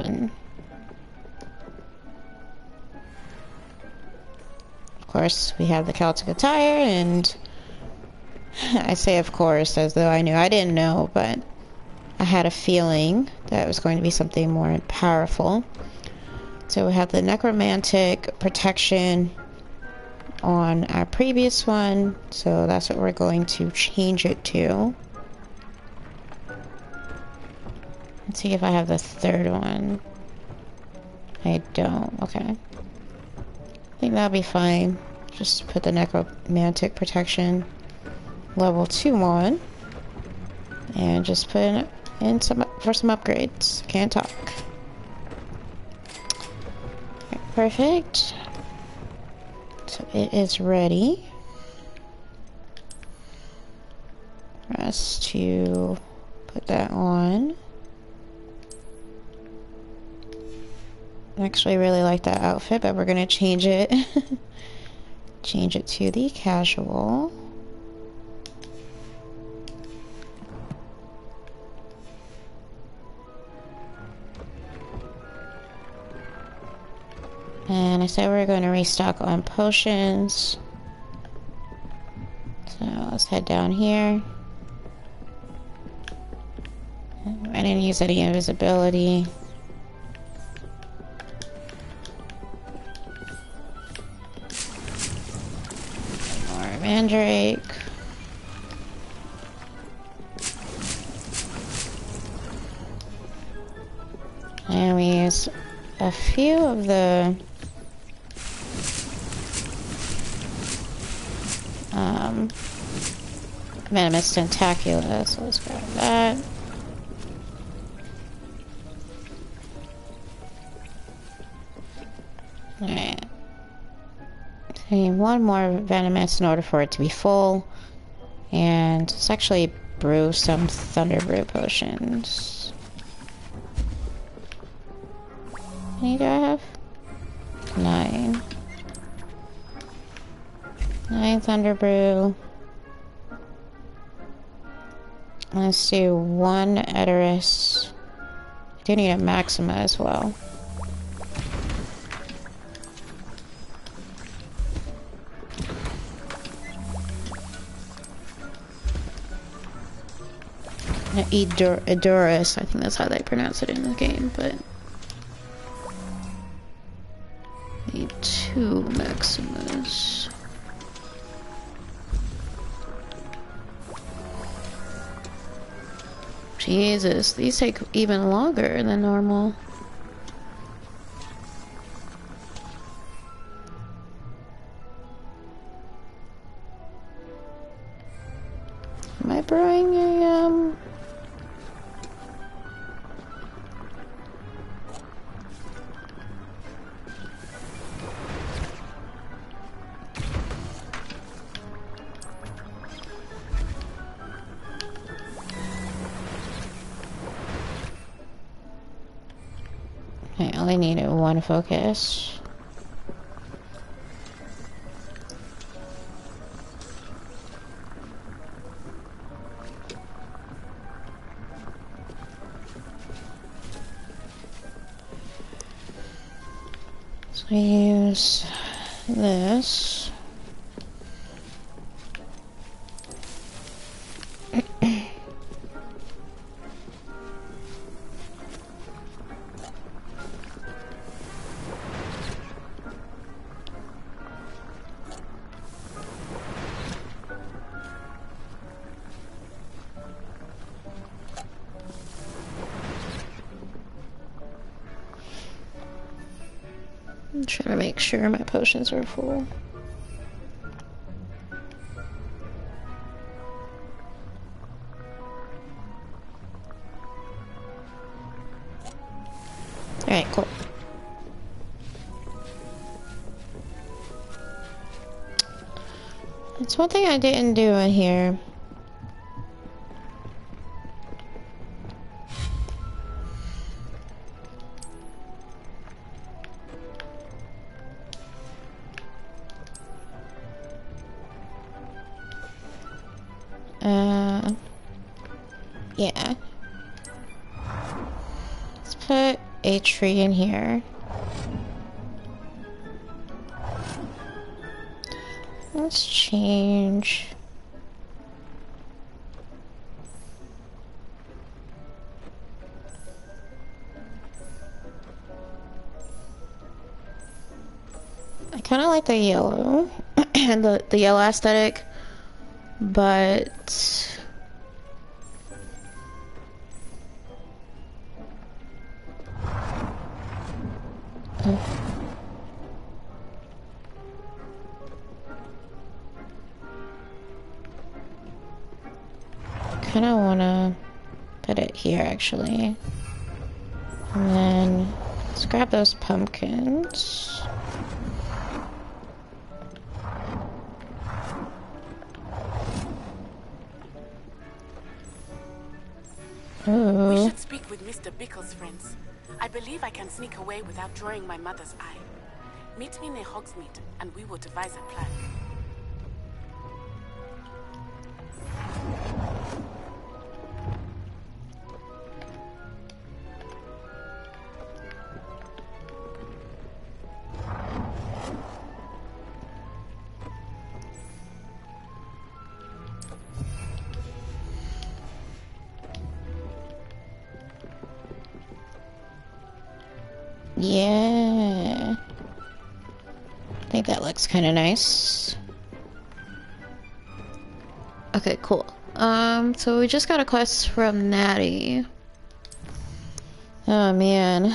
of course, we have the Celtic attire, and I say of course as though I knew. I didn't know, but I had a feeling that it was going to be something more powerful. So we have the necromantic protection on our previous one, so that's what we're going to change it to. Let's see if I have the third one. I don't. Okay. I think that'll be fine. Just put the necromantic protection level 2 on. And just put in some for some upgrades. Can't talk. Okay, perfect. So it is ready for us to put that on. I actually really like that outfit, but we're gonna change it. Change it to the casual. And I said we're going to restock on potions. So let's head down here. I didn't use any invisibility. More mandrake. And we use a few of the venomous tentacula, so let's grab that. Alright. I need one more venomous in order for it to be full. And let's actually brew some thunder brew potions. How many do I have? 9. 9 thunder brew. Let's do 1 Edoras. I do need a Maxima as well. Edoras, I think that's how they pronounce it in the game, but... Need 2 Maximas. Jesus, these take even longer than normal. Am I brewing a, I only needed 1 focus. So we use this. I'm trying to make sure my potions are full. Alright, cool. That's one thing I didn't do in here. Yeah. Let's put a tree in here. Let's change. I kind of like the yellow and the yellow aesthetic, but kind of want to put it here, actually. And then let's grab those pumpkins. Ooh. We should speak with Mr. Bickle's friends. I believe I can sneak away without drawing my mother's eye. Meet me near Hogsmeade, and we will devise a plan. Yeah. I think that looks kind of nice. Okay, cool. So we just got a quest from Natty. Oh man.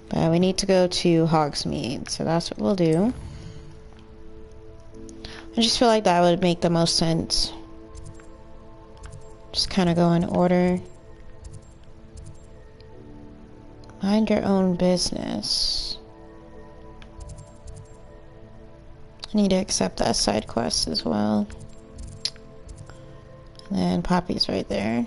But we need to go to Hogsmeade, so that's what we'll do. I just feel like that would make the most sense. Just kind of go in order. Mind your own business. I need to accept that side quest as well. And then Poppy's right there.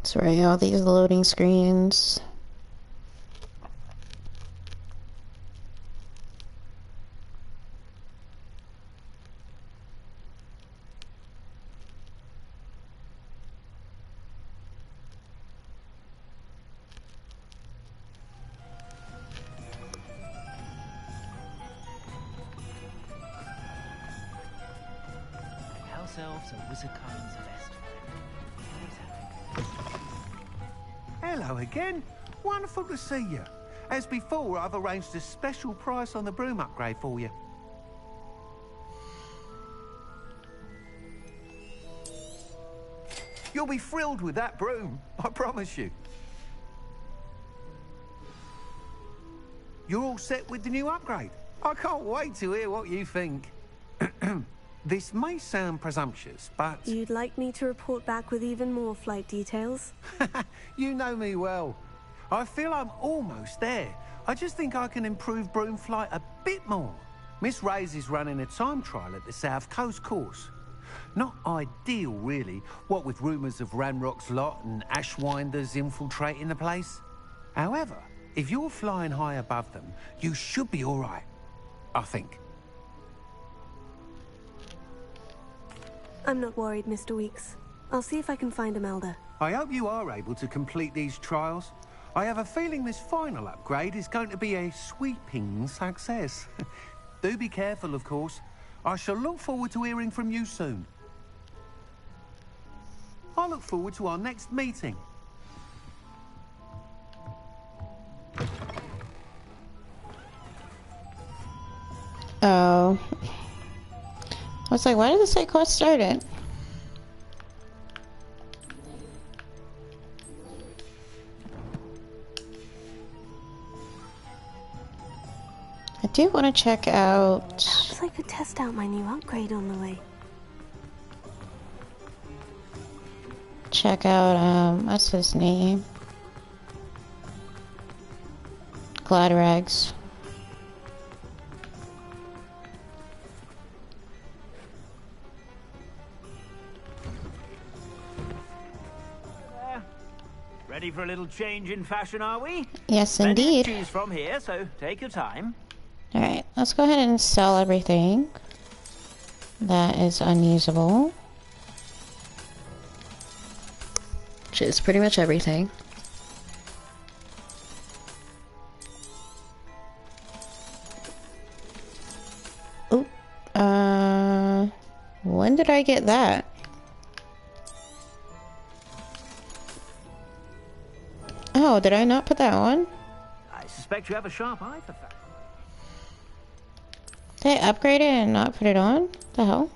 Sorry, all these loading screens. House elves and wizard kinds best friend. Hello again. Wonderful to see you. As before, I've arranged a special price on the broom upgrade for you. You'll be thrilled with that broom, I promise you. You're all set with the new upgrade. I can't wait to hear what you think. This may sound presumptuous, but... You'd like me to report back with even more flight details? You know me well. I feel I'm almost there. I just think I can improve broom flight a bit more. Miss Ray's is running a time trial at the South Coast course. Not ideal, really, what with rumours of Ranrock's lot and Ashwinders infiltrating the place. However, if you're flying high above them, you should be all right, I think. I'm not worried, Mr. Weeks. I'll see if I can find Imelda. I hope you are able to complete these trials. I have a feeling this final upgrade is going to be a sweeping success. Do be careful, of course. I shall look forward to hearing from you soon. I look forward to our next meeting. Oh. I was like, why did it say quest started? I do want to check out... Perhaps I could test out my new upgrade on the way. Check out, what's his name? Gladrags. Ready for a little change in fashion, are we? Yes, Plenty indeed. to choose from here, so take your time. Alright, let's go ahead and sell everything. That is unusable. Which is pretty much everything. Oop. When did I get that? Oh, did I not put that on? I suspect you have a sharp eye for that. Did I upgrade it and not put it on? The hell?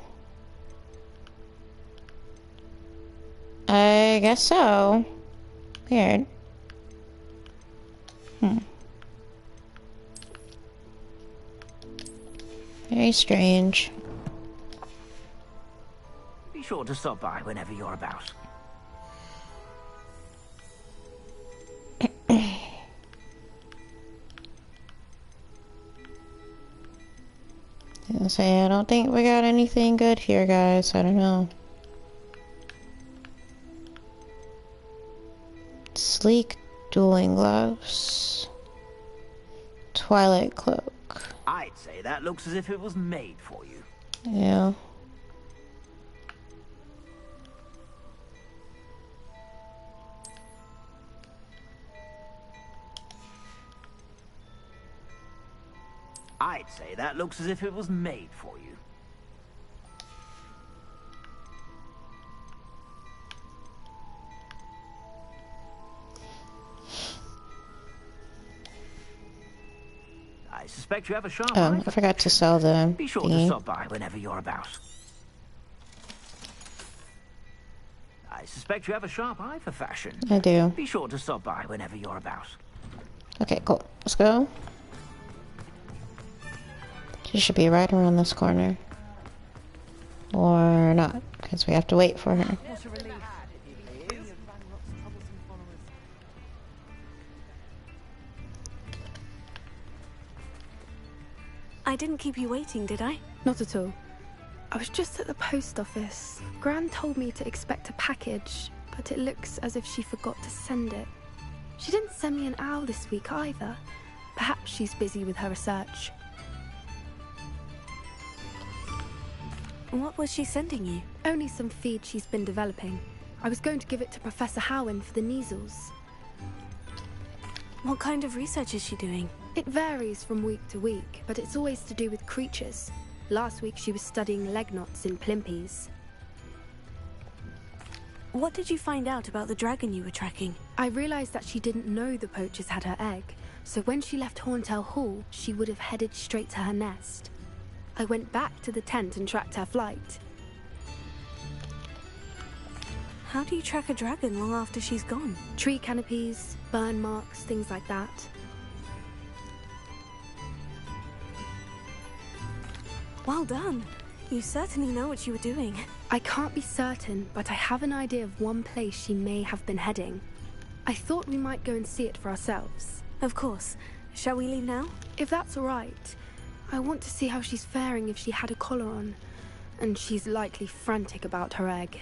I guess so. Weird. Very strange. Be sure to stop by whenever you're about. I don't think we got anything good here, guys. I don't know. Sleek dueling gloves. Twilight cloak. I'd say that looks as if it was made for you. Yeah. I'd say that looks as if it was made for you. I suspect you have a sharp eye. I forgot to sell the Be sure thingy. to stop by whenever you're about. I suspect you have a sharp eye for fashion. I do. Be sure to stop by whenever you're about. Okay, cool. Let's go. She should be right around this corner. Or not, because we have to wait for her. I didn't keep you waiting, did I? Not at all. I was just at the post office. Gran told me to expect a package, but it looks as if she forgot to send it. She didn't send me an owl this week either. Perhaps she's busy with her research. What was she sending you? Only some feed she's been developing. I was going to give it to Professor Howin for the measles. What kind of research is she doing? It varies from week to week, but it's always to do with creatures. Last week she was studying leg knots in plimpies. What did you find out about the dragon you were tracking? I realized that she didn't know the poachers had her egg, so when she left Horntail Hall, she would have headed straight to her nest. I went back to the tent and tracked her flight. How do you track a dragon long after she's gone? Tree canopies, burn marks, things like that. Well done. You certainly know what you were doing. I can't be certain, but I have an idea of one place she may have been heading. I thought we might go and see it for ourselves. Of course. Shall we leave now? If that's all right. I want to see how she's faring if she had a collar on. And she's likely frantic about her egg.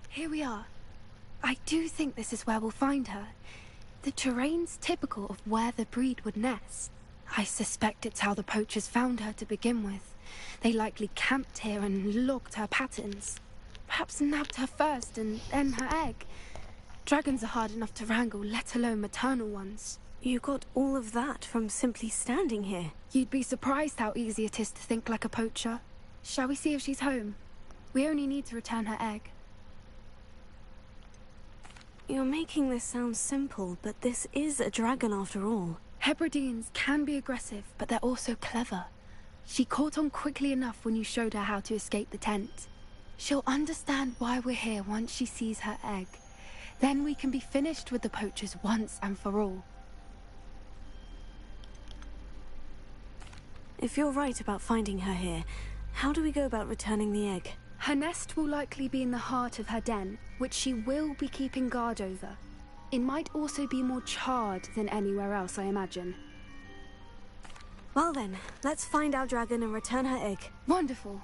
Here we are. I do think this is where we'll find her. The terrain's typical of where the breed would nest. I suspect it's how the poachers found her to begin with. They likely camped here and logged her patterns. Perhaps nabbed her first and then her egg. Dragons are hard enough to wrangle, let alone maternal ones. You got all of that from simply standing here. You'd be surprised how easy it is to think like a poacher. Shall we see if she's home? We only need to return her egg. You're making this sound simple, but this is a dragon after all. Hebrideans can be aggressive, but they're also clever. She caught on quickly enough when you showed her how to escape the tent. She'll understand why we're here once she sees her egg. Then we can be finished with the poachers once and for all. If you're right about finding her here, how do we go about returning the egg? Her nest will likely be in the heart of her den, which she will be keeping guard over. It might also be more charred than anywhere else, I imagine. Well then, let's find our dragon and return her egg. Wonderful.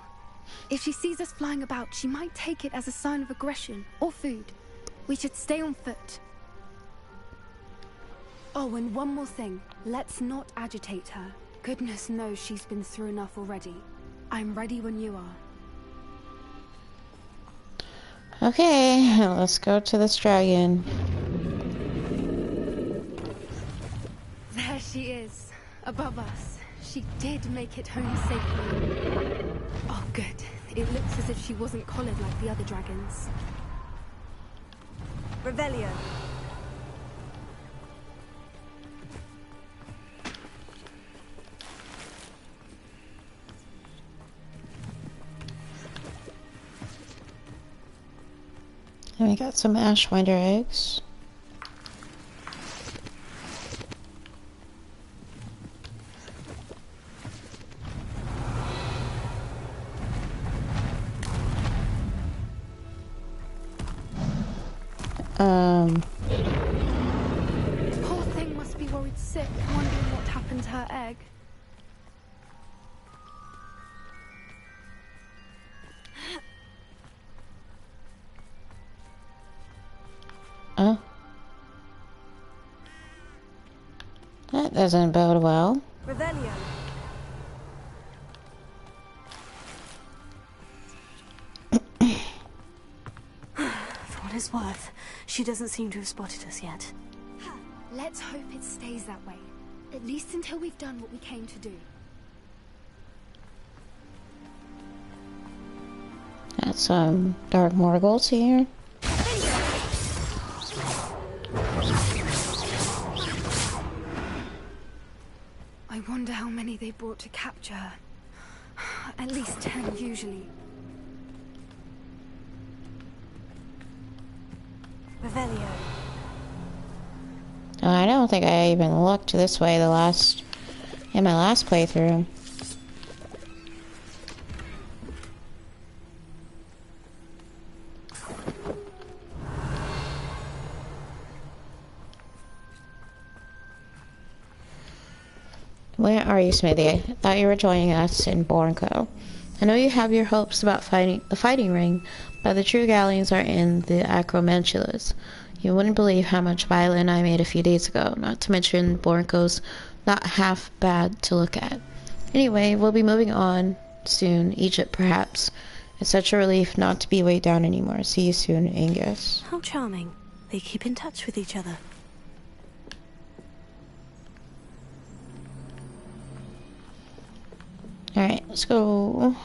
If she sees us flying about, she might take it as a sign of aggression or food. We should stay on foot. Oh, and one more thing. Let's not agitate her. Goodness knows she's been through enough already. I'm ready when you are. Okay, let's go to this dragon. There she is, above us. She did make it home safely. Oh, good. It looks as if she wasn't collared like the other dragons. Revelio. And we got some Ashwinder eggs. Poor thing must be worried sick, wondering what happened to her egg. That doesn't bode well. Revelio. For what it's worth, she doesn't seem to have spotted us yet. Let's hope it stays that way. At least until we've done what we came to do. Got some dark morgels here. I wonder how many they brought to capture her. At least 10 usually. Revelio. I don't think I even looked this way in my last playthrough. Where are you, Smithy? I thought you were joining us in Bornco. I know you have your hopes about the fighting ring, but the true galleons are in the acromantulas. You wouldn't believe how much violin I made a few days ago, not to mention Bornco's not half bad to look at. Anyway, we'll be moving on soon, Egypt perhaps. It's such a relief not to be weighed down anymore. See you soon, Angus. How charming. They keep in touch with each other. Alright, let's go.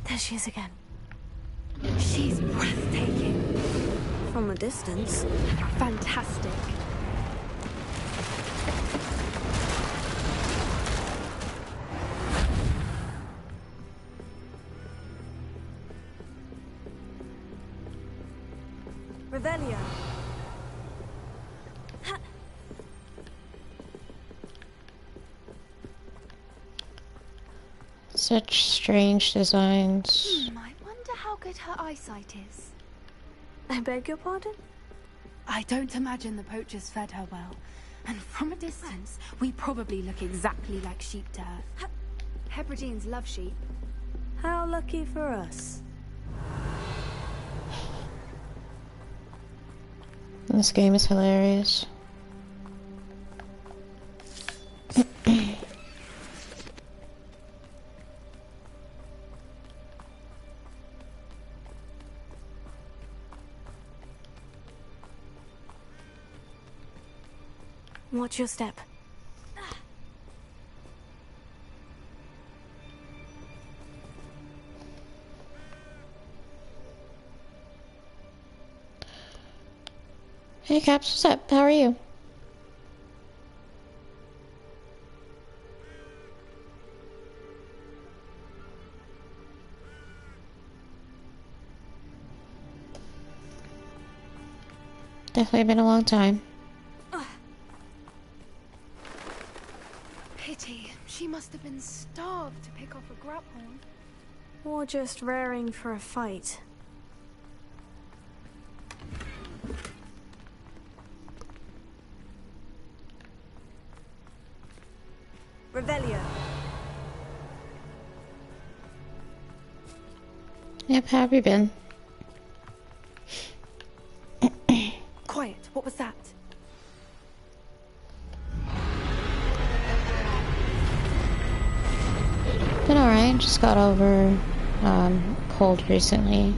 There she is again. She's breathtaking. From a distance. Fantastic. Revelio. Such strange designs. I wonder how good her eyesight is. I beg your pardon? I don't imagine the poachers fed her well. And from a distance, we probably look exactly like sheep to her. Hebrideans love sheep. How lucky for us. This game is hilarious. Watch your step. Hey Caps, what's up? How are you? Definitely been a long time. Pity. She must have been starved to pick off a grub horn. Or just raring for a fight. Revelio. Yep, how have you been? Quiet, what was that? Been alright, just got over cold recently.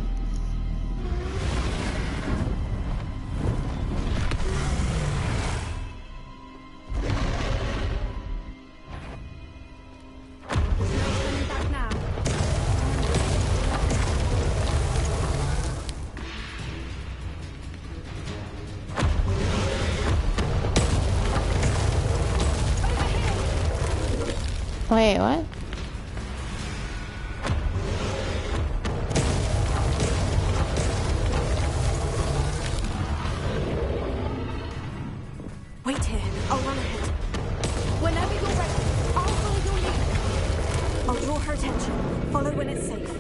Wait, what? Wait here, I'll run ahead. Whenever you're ready, I'll follow your lead. I'll draw her attention. Follow when it's safe.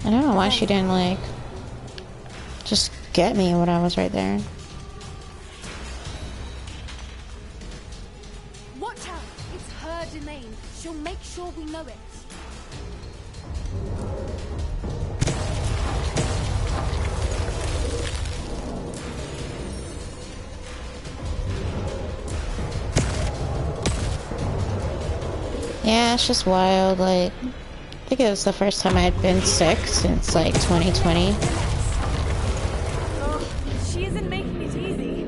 I don't know why she didn't, like, just get me when I was right there. Watch out! It's her domain. She'll make sure we know it. Yeah, it's just wild, like, I think it was the first time I had been sick since, like, 2020. Oh, she isn't making it easy.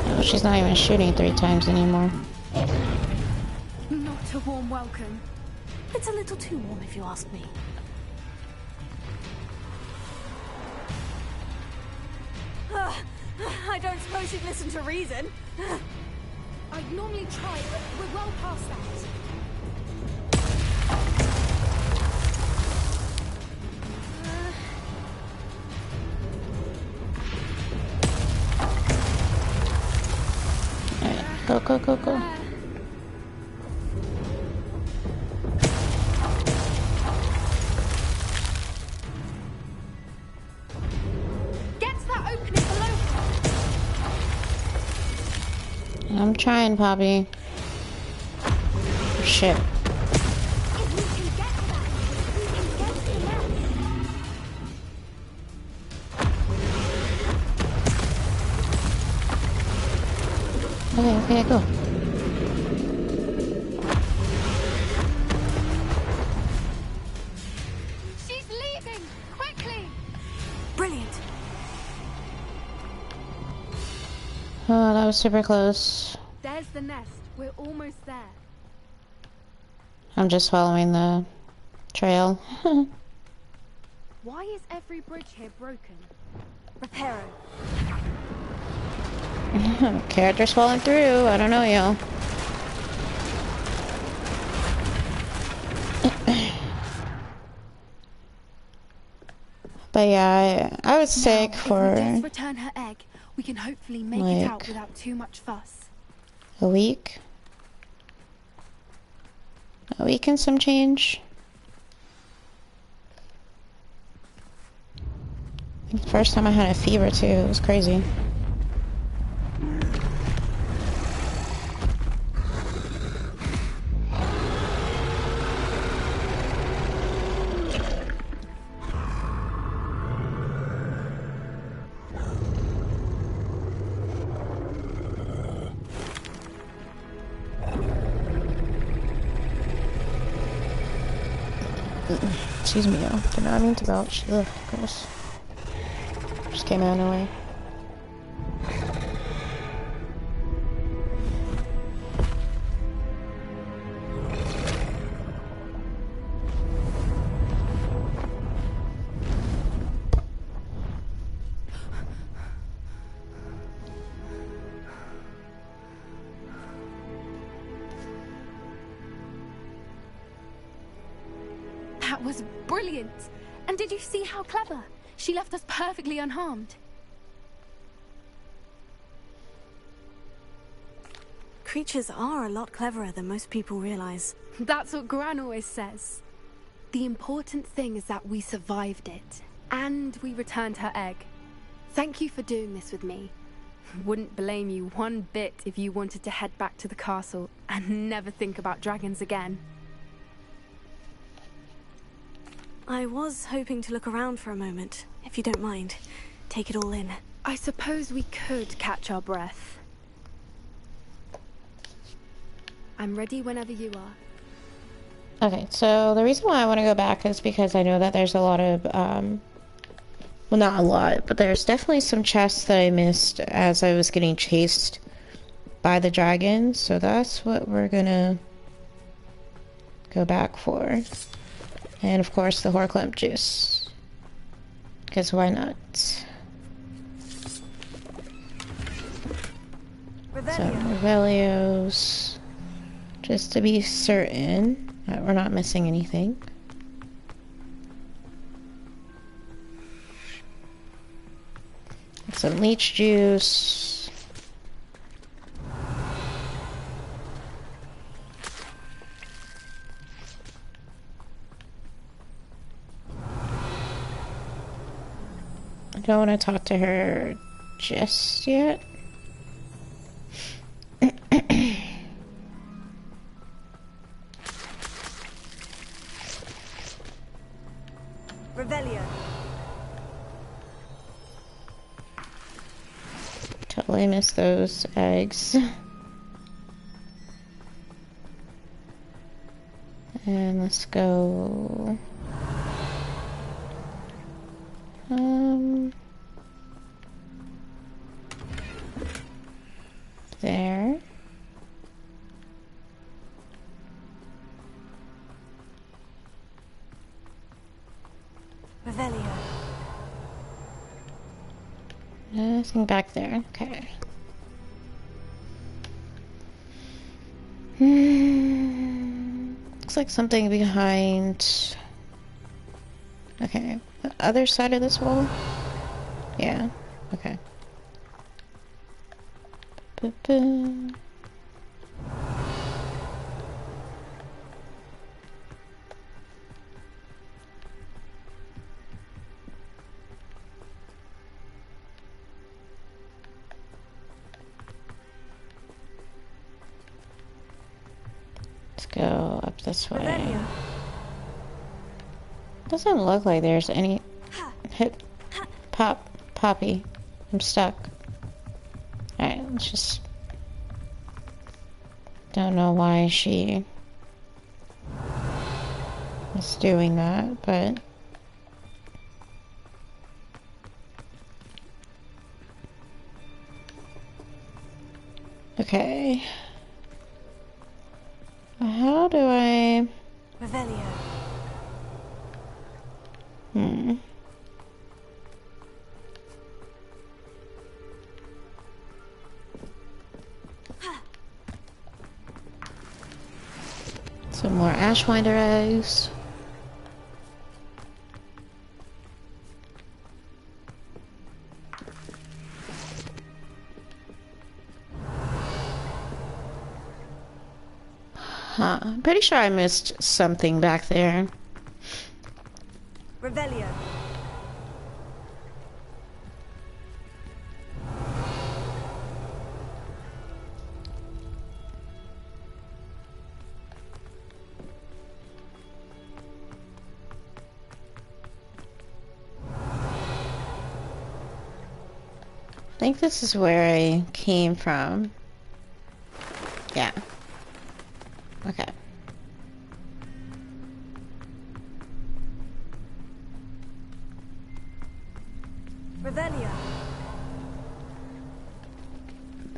Oh, she's not even shooting 3 times anymore. Not a warm welcome. It's a little too warm if you ask me. I don't suppose you'd listen to reason. I'd normally try, but we're well past that. Alright, go, go, go, go. Get to that opening below. I'm trying, Poppy. Shit. If we can get to that, we can get to the nest. Okay, okay, go. She's leaving! Quickly! Brilliant. Oh, that was super close. There's the nest. We're almost there. I'm just following the trail. Why is every bridge here broken? Reparo. Characters falling through. I don't know, y'all. But yeah, I was sick Now, for if we just return her egg, we can hopefully make it out without too much fuss. a week. A week and some change. I think the first time I had a fever too, it was crazy. Excuse me, yo. Did not mean to belch. Ugh, gross. Just came out of nowhere. That was brilliant. And did you see how clever? She left us perfectly unharmed. Creatures are a lot cleverer than most people realize. That's what Gran always says. The important thing is that we survived it. And we returned her egg. Thank you for doing this with me. Wouldn't blame you one bit if you wanted to head back to the castle and never think about dragons again. I was hoping to look around for a moment, if you don't mind. Take it all in. I suppose we could catch our breath. I'm ready whenever you are. Okay, so the reason why I want to go back is because I know that there's a lot of, well, not a lot, but there's definitely some chests that I missed as I was getting chased by the dragon, so that's what we're gonna go back for. And of course the Horclamp juice, because why not? So, Revelios, just to be certain that we're not missing anything. Some leech juice. I don't want to talk to her just yet. Revelio. Totally missed those eggs. And let's go. There. Revelio. Nothing back there. Okay. Looks like something behind. Okay. The other side of this wall? Yeah. Okay. Ba-ba. Let's go up this way. Doesn't look like there's any. Hit. Poppy. I'm stuck. Alright, let's just. Don't know why she is doing that, but. Okay. How do I... Revelio. Some more Ashwinder eggs. Huh. I'm pretty sure I missed something back there. Revelio. I think this is where I came from. Yeah. Okay. Revelio.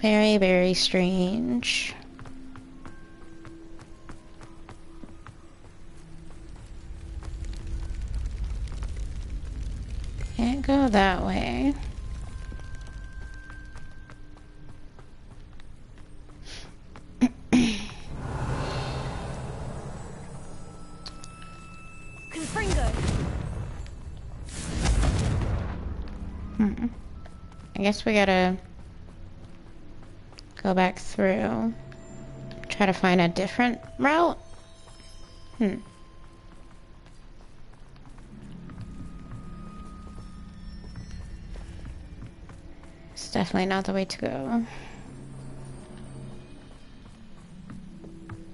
Very, very strange. Can't go that way. I guess we gotta go back through. Try to find a different route. It's definitely not the way to go.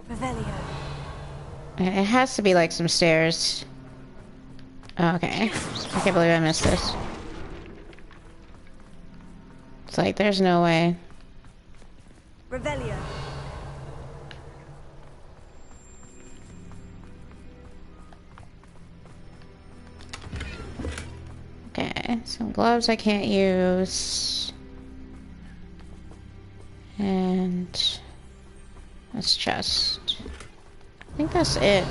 Revelio. It has to be like some stairs. Oh, okay. I can't believe I missed this. It's like, there's no way. Revelio. Okay, some gloves I can't use. And this chest. I think that's it.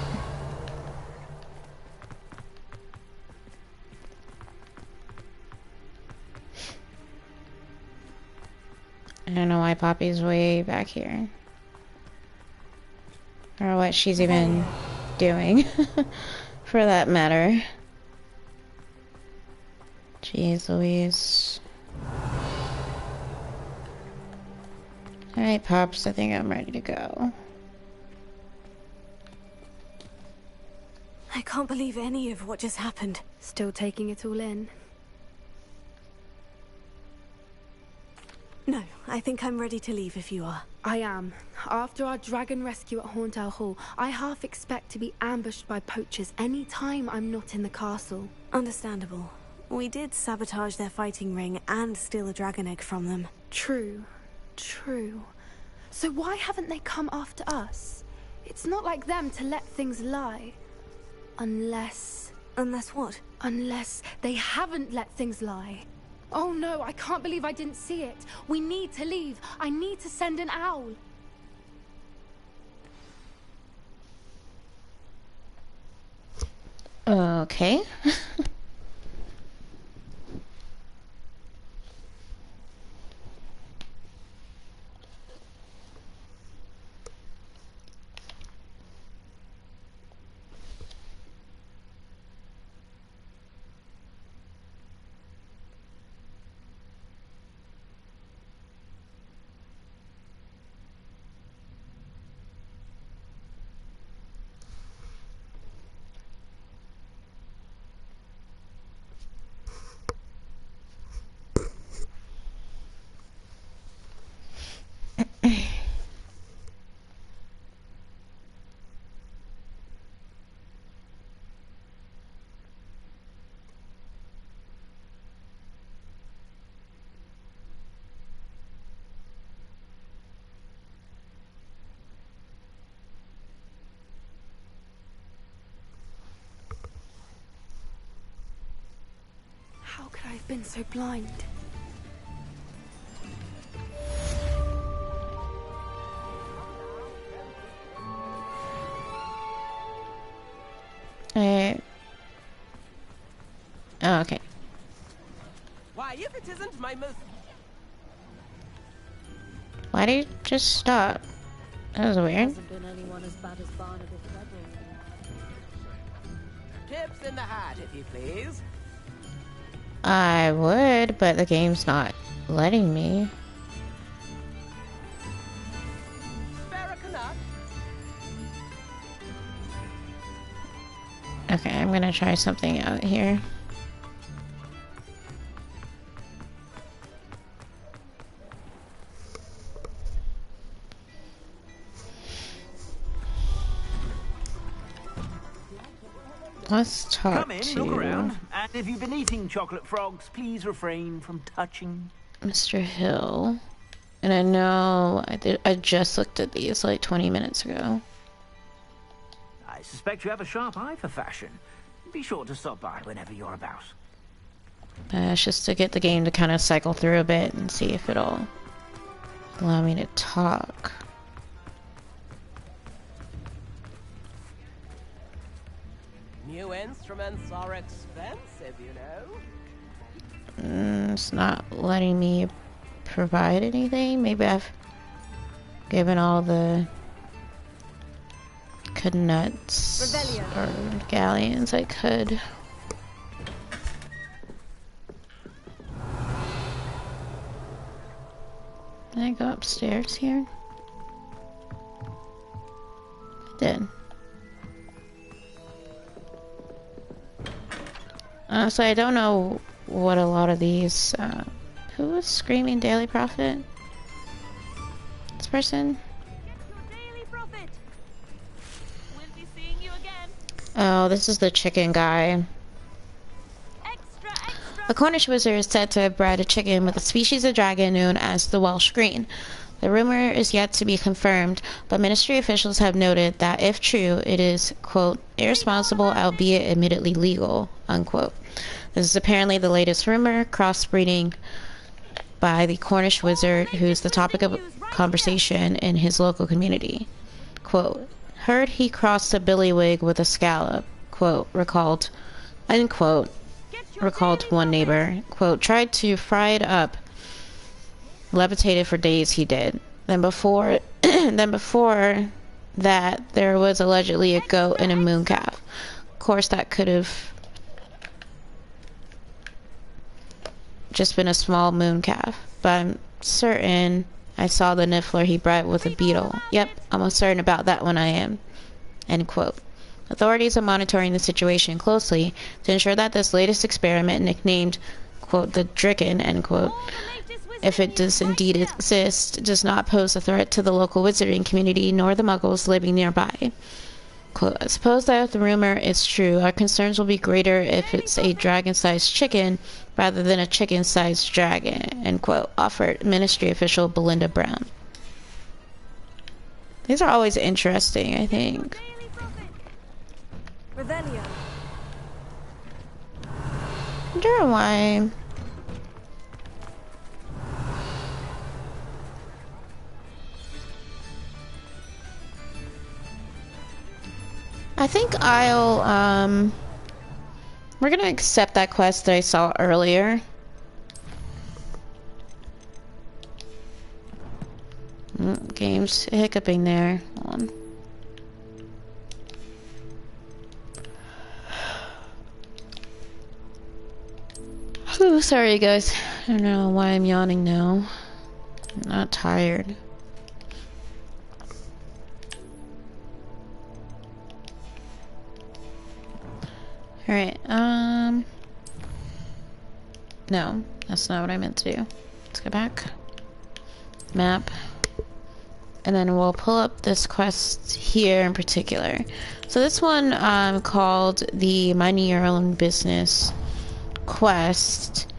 I don't know why Poppy's way back here. Or what she's even doing, for that matter. Jeez Louise. Alright, Pops, I think I'm ready to go. I can't believe any of what just happened. Still taking it all in. No, I think I'm ready to leave if you are. I am. After our dragon rescue at Hauntow Hall, I half expect to be ambushed by poachers any time I'm not in the castle. Understandable. We did sabotage their fighting ring and steal a dragon egg from them. True. True. So why haven't they come after us? It's not like them to let things lie. Unless... Unless what? Unless they haven't let things lie. Oh no, I can't believe I didn't see it. We need to leave. I need to send an owl. Okay. How could I have been so blind? Oh, okay. Why, if it isn't my most... Why did you just stop? That was weird. Tips in the hat, if you please. I would, but the game's not letting me. Okay, I'm gonna try something out here. Let's talk Come in, to look around, and if you've been eating chocolate frogs, please refrain from touching. Mr. Hill. And I know I just looked at these like 20 minutes ago. I suspect you have a sharp eye for fashion. Be sure to stop by whenever you're about. It's just to get the game to kind of cycle through a bit and see if it'll allow me to talk. New instruments are expensive, you know. It's not letting me provide anything. Maybe I've given all the nuts or galleons I could. Can I go upstairs here? Did. So I don't know what a lot of these, who was screaming Daily Prophet? This person? Daily Prophet. We'll be seeing you again. Oh, this is the chicken guy. A Cornish wizard is said to have bred a chicken with a species of dragon known as the Welsh Green. The rumor is yet to be confirmed, but ministry officials have noted that if true, it is, quote, irresponsible, albeit admittedly legal, unquote. This is apparently the latest rumor, crossbreeding by the Cornish wizard, who's the topic of conversation in his local community. Quote, heard he crossed a billywig with a scallop, quote, recalled, unquote, recalled one neighbor. Quote, tried to fry it up. Levitated for days he did. Then before that, there was allegedly a goat and a moon calf. Of course, that could have just been a small moon calf. But I'm certain I saw the niffler he bred with a beetle. Yep, I'm almost certain about that one I am. End quote. Authorities are monitoring the situation closely to ensure that this latest experiment, nicknamed, quote, the Dricken, end quote, if it does indeed exist, does not pose a threat to the local wizarding community nor the muggles living nearby. Quote, I suppose that if the rumor is true, our concerns will be greater if it's a dragon-sized chicken rather than a chicken-sized dragon, end quote, offered ministry official Belinda Brown. These are always interesting, I think. Revelio. I wonder why. I think we're gonna accept that quest that I saw earlier. Game's hiccuping there. Hold on. Ooh, sorry guys. I don't know why I'm yawning now. I'm not tired. Alright, no, that's not what I meant to do. Let's go back. Map. And then we'll pull up this quest here in particular. So this one, called the Minding Your Own Business quest.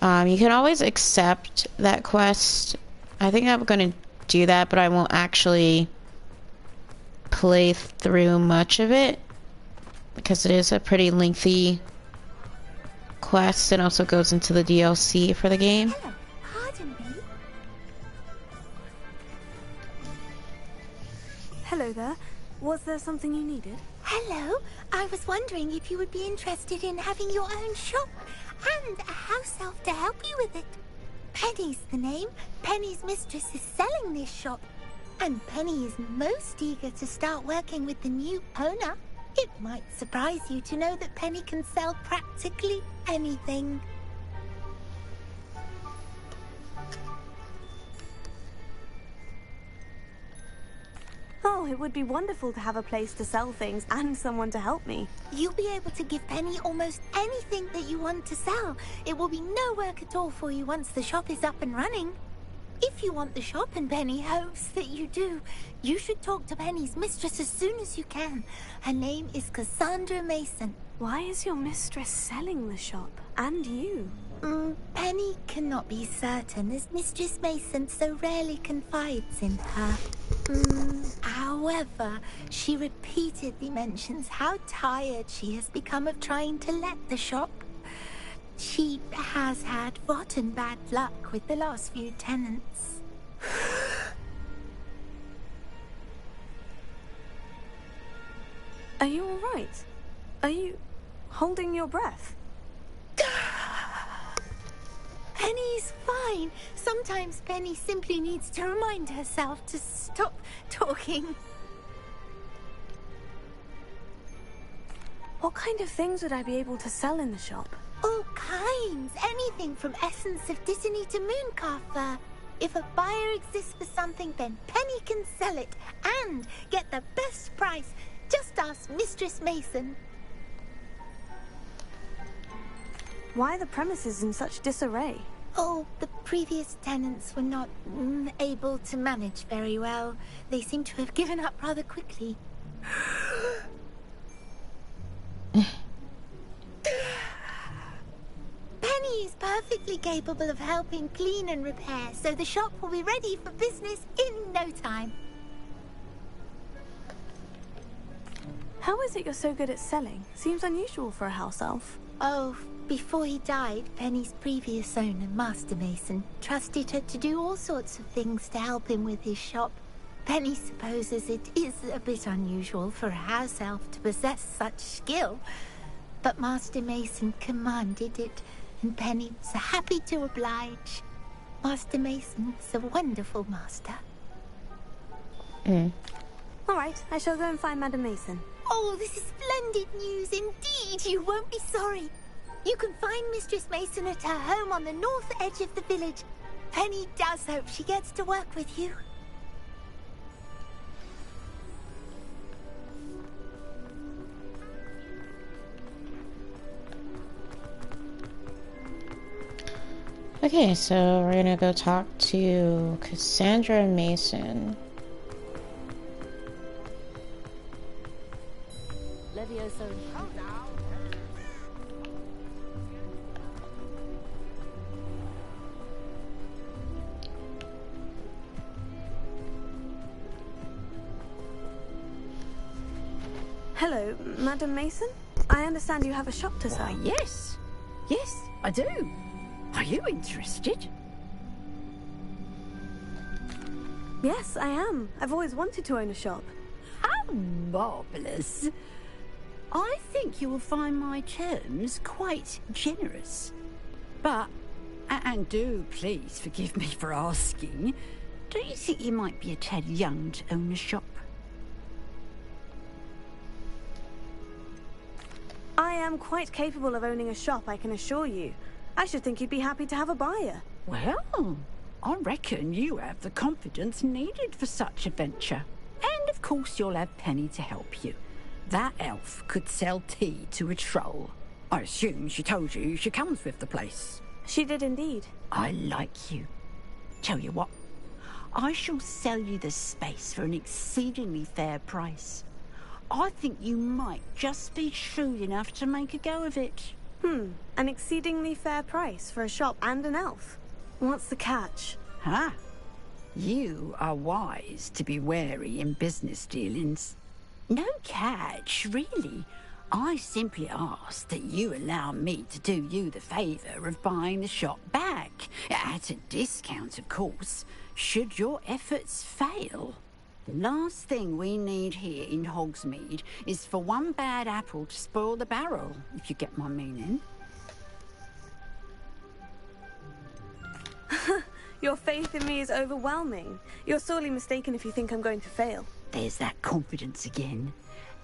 You can always accept that quest. I think I'm gonna do that, but I won't actually play through much of it because it is a pretty lengthy quest and also goes into the DLC for the game. Hello, pardon me. Hello there. Was there something you needed? Hello. I was wondering if you would be interested in having your own shop and a house elf to help you with it. Penny's the name. Penny's mistress is selling this shop, and Penny is most eager to start working with the new owner. It might surprise you to know that Penny can sell practically anything. Oh, it would be wonderful to have a place to sell things and someone to help me. You'll be able to give Penny almost anything that you want to sell. It will be no work at all for you once the shop is up and running. If you want the shop and Penny hopes that you do, you should talk to Penny's mistress as soon as you can. Her name is Cassandra Mason. Why is your mistress selling the shop? And you? Penny cannot be certain, as Mistress Mason so rarely confides in her. However, she repeatedly mentions how tired she has become of trying to let the shop. She has had rotten bad luck with the last few tenants. Are you all right? Are you holding your breath? Penny's fine. Sometimes Penny simply needs to remind herself to stop talking. What kind of things would I be able to sell in the shop? All kinds. Anything from essence of Dittany to Mooncalf fur. If a buyer exists for something, then Penny can sell it and get the best price. Just ask Mistress Mason. Why are the premises in such disarray? Oh, the previous tenants were not able to manage very well. They seem to have given up rather quickly. Penny is perfectly capable of helping clean and repair, so the shop will be ready for business in no time. How is it you're so good at selling? Seems unusual for a house elf. Oh, before he died, Penny's previous owner, Master Mason, trusted her to do all sorts of things to help him with his shop. Penny supposes it is a bit unusual for a house elf to possess such skill, but Master Mason commanded it, and Penny was happy to oblige. Master Mason is a wonderful master. All right, I shall go and find Madam Mason. Oh, this is splendid news indeed. You won't be sorry. You can find Mistress Mason at her home on the north edge of the village. Penny does hope she gets to work with you. Okay, so we're gonna go talk to Cassandra Mason. Levioso. Hello, Madam Mason? I understand you have a shop to sell. Yes. Yes, I do. Are you interested? Yes, I am. I've always wanted to own a shop. How marvellous. I think you will find my terms quite generous. But, and do please forgive me for asking, do you think you might be a tad young to own a shop? I am quite capable of owning a shop, I can assure you. I should think you'd be happy to have a buyer. Well, I reckon you have the confidence needed for such a venture. And of course you'll have Penny to help you. That elf could sell tea to a troll. I assume she told you she comes with the place. She did indeed. I like you. Tell you what, I shall sell you the space for an exceedingly fair price. I think you might just be shrewd enough to make a go of it. An exceedingly fair price for a shop and an elf. What's the catch? Huh? You are wise to be wary in business dealings. No catch, really. I simply ask that you allow me to do you the favour of buying the shop back. At a discount, of course, should your efforts fail. The last thing we need here in Hogsmeade is for one bad apple to spoil the barrel, if you get my meaning. Your faith in me is overwhelming. You're sorely mistaken if you think I'm going to fail. There's that confidence again.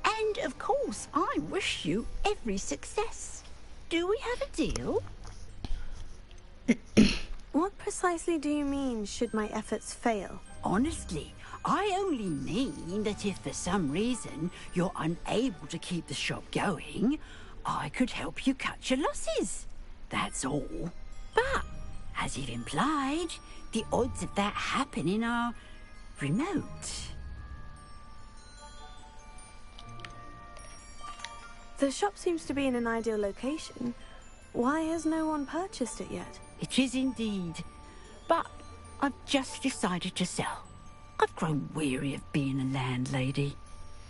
And, of course, I wish you every success. Do we have a deal? What precisely do you mean, should my efforts fail? Honestly, I only mean that if for some reason you're unable to keep the shop going, I could help you cut your losses. That's all. But, as you've implied, the odds of that happening are remote. The shop seems to be in an ideal location. Why has no one purchased it yet? It is indeed. But I've just decided to sell. I've grown weary of being a landlady.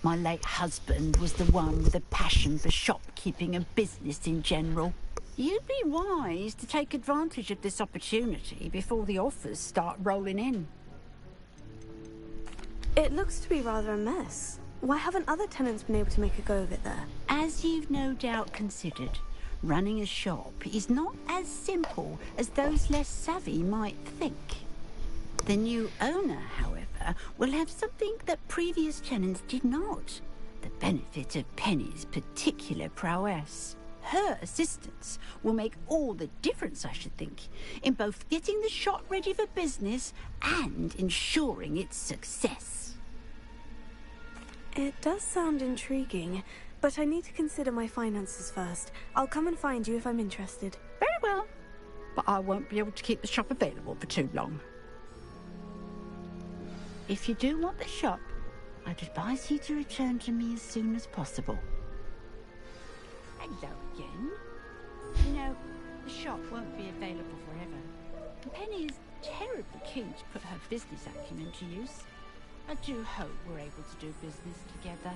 My late husband was the one with a passion for shopkeeping and business in general. You'd be wise to take advantage of this opportunity before the offers start rolling in. It looks to be rather a mess. Why haven't other tenants been able to make a go of it there? As you've no doubt considered, running a shop is not as simple as those less savvy might think. The new owner, however, will have something that previous tenants did not. The benefit of Penny's particular prowess. Her assistance will make all the difference, I should think, in both getting the shop ready for business and ensuring its success. It does sound intriguing, but I need to consider my finances first. I'll come and find you if I'm interested. Very well, but I won't be able to keep the shop available for too long. If you do want the shop, I'd advise you to return to me as soon as possible. Hello again. You know, the shop won't be available forever. Penny is terribly keen to put her business acumen to use. I do hope we're able to do business together.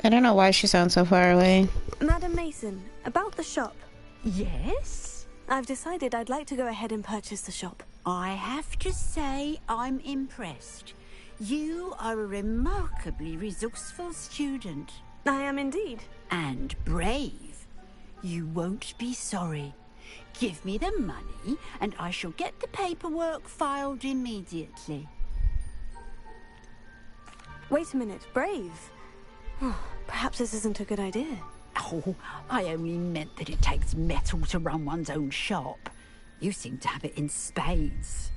I don't know why she sounds so far away. Madam Mason, about the shop. Yes? I've decided I'd like to go ahead and purchase the shop. I have to say I'm impressed. You are a remarkably resourceful student. I am indeed. And brave. You won't be sorry. Give me the money and I shall get the paperwork filed immediately. Wait a minute, brave? Oh, perhaps this isn't a good idea. Oh, I only meant that it takes metal to run one's own shop. You seem to have it in spades.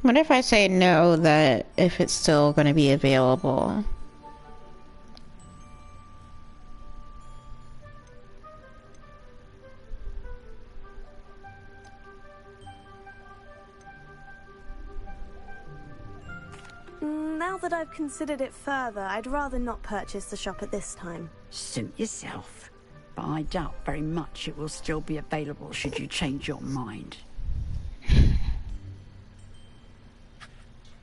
What if I say no, that if it's still going to be available? Now that I've considered it further, I'd rather not purchase the shop at this time. Suit yourself. But I doubt very much it will still be available should you change your mind.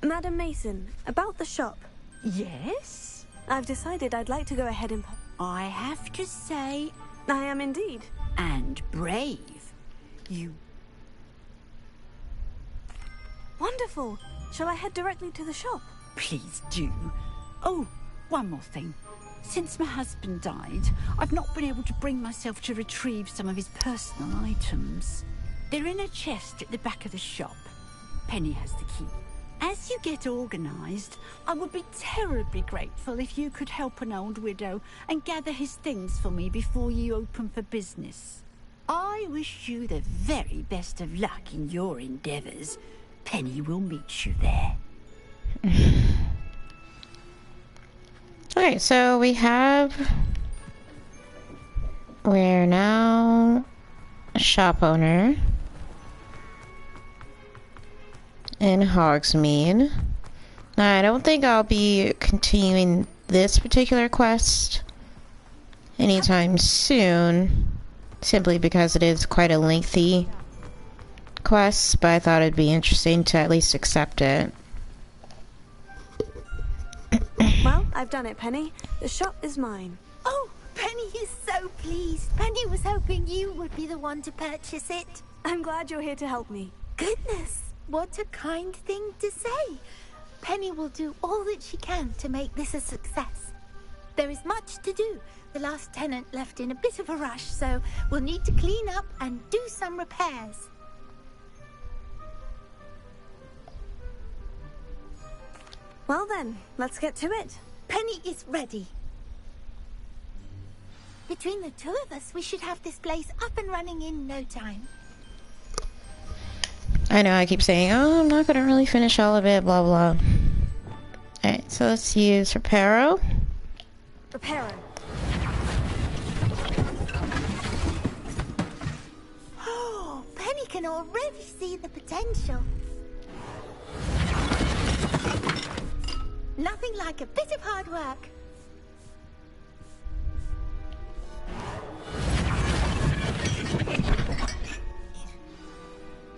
Madam Mason, about the shop. Yes? I've decided I'd like to go ahead and... I have to say... I am indeed. And brave. You... Wonderful. Shall I head directly to the shop? Please do. Oh, one more thing. Since my husband died, I've not been able to bring myself to retrieve some of his personal items. They're in a chest at the back of the shop. Penny has the key. As you get organised, I would be terribly grateful if you could help an old widow and gather his things for me before you open for business. I wish you the very best of luck in your endeavours. Penny will meet you there. Okay, so we're now a shop owner in Hogsmeade. Now, I don't think I'll be continuing this particular quest anytime soon, simply because it is quite a lengthy quest, but I thought it'd be interesting to at least accept it. Well, I've done it, Penny. The shop is mine. Oh, Penny is so pleased. Penny was hoping you would be the one to purchase it. I'm glad you're here to help me. Goodness, what a kind thing to say. Penny will do all that she can to make this a success. There is much to do. The last tenant left in a bit of a rush, so we'll need to clean up and do some repairs. Well then, let's get to it. Penny is ready. Between the two of us, we should have this place up and running in no time. I know, I keep saying, oh, I'm not gonna really finish all of it, blah blah. Alright, so let's use Reparo. Reparo. Oh, Penny can already see the potential. Nothing like a bit of hard work.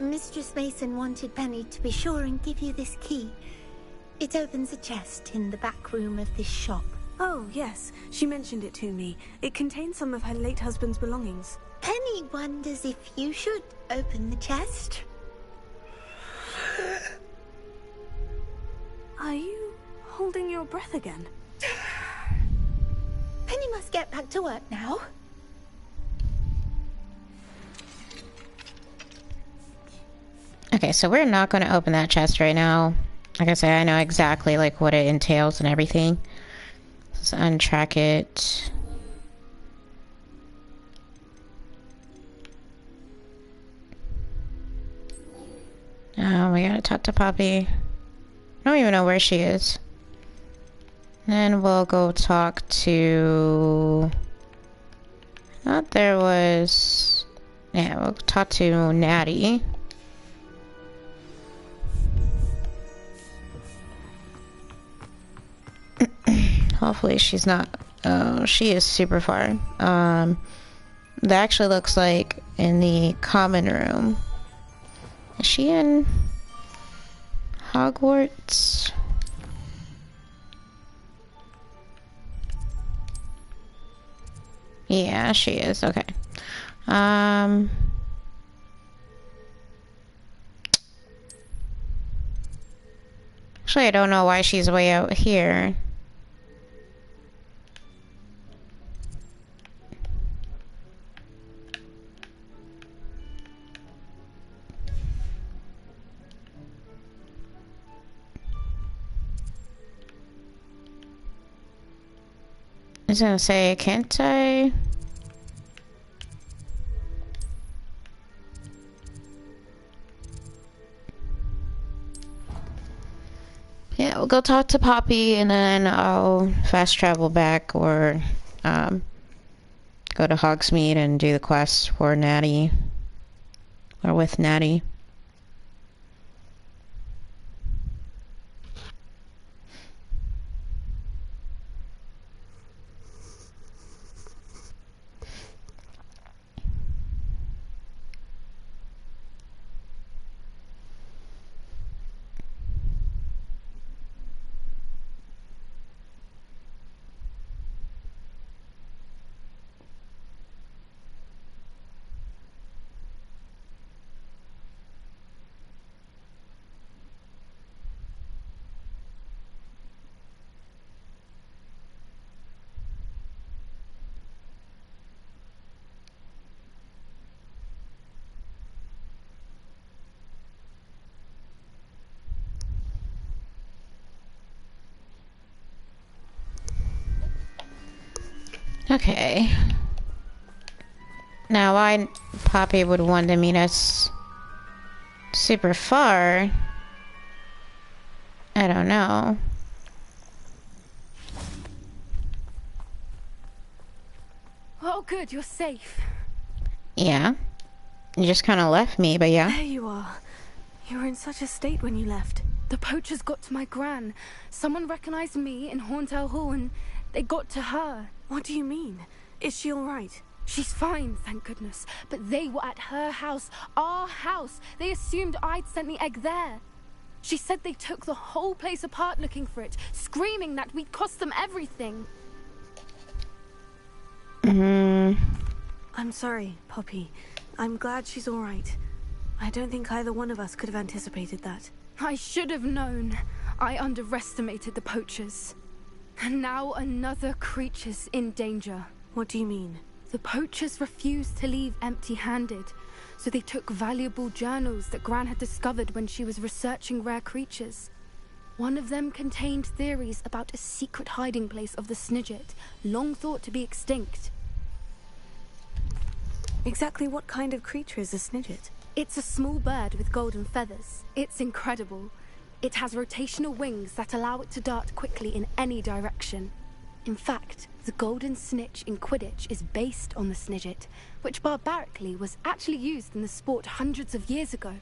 Mistress Mason wanted Penny to be sure and give you this key. It opens a chest in the back room of this shop. Oh, yes. She mentioned it to me. It contains some of her late husband's belongings. Penny wonders if you should open the chest. Are you holding your breath again? Penny must get back to work now. Okay, so we're not going to open that chest right now. Like I say, I know exactly like what it entails and everything. Let's untrack it. We gotta talk to Poppy. I don't even know where she is. Then we'll go talk to... I thought there was... Yeah, we'll talk to Natty. Hopefully she's not... Oh, she is super far. That actually looks like in the common room. Is she in Hogwarts? Yeah, she is. Okay. Actually, I don't know why she's way out here. I was gonna say, can't I? Yeah, we'll go talk to Poppy and then I'll fast travel back or go to Hogsmeade and do the quest for Natty. Or with Natty. Okay. Now why Poppy would want to meet us super far, I don't know. Oh good, you're safe. Yeah. You just kind of left me, but yeah. There you are. You were in such a state when you left. The poachers got to my gran. Someone recognized me in Horntail Hall and they got to her. What do you mean? Is she all right? She's fine, thank goodness. But they were at her house, our house. They assumed I'd sent the egg there. She said they took the whole place apart looking for it, screaming that we'd cost them everything. I'm sorry, Poppy. I'm glad she's all right. I don't think either one of us could have anticipated that. I should have known. I underestimated the poachers. And now another creature's in danger. What do you mean? The poachers refused to leave empty-handed, so they took valuable journals that Gran had discovered when she was researching rare creatures. One of them contained theories about a secret hiding place of the Snidget, long thought to be extinct. Exactly what kind of creature is a Snidget? It's a small bird with golden feathers. It's incredible. It has rotational wings that allow it to dart quickly in any direction. In fact, the golden snitch in Quidditch is based on the Snidget, which barbarically was actually used in the sport hundreds of years ago.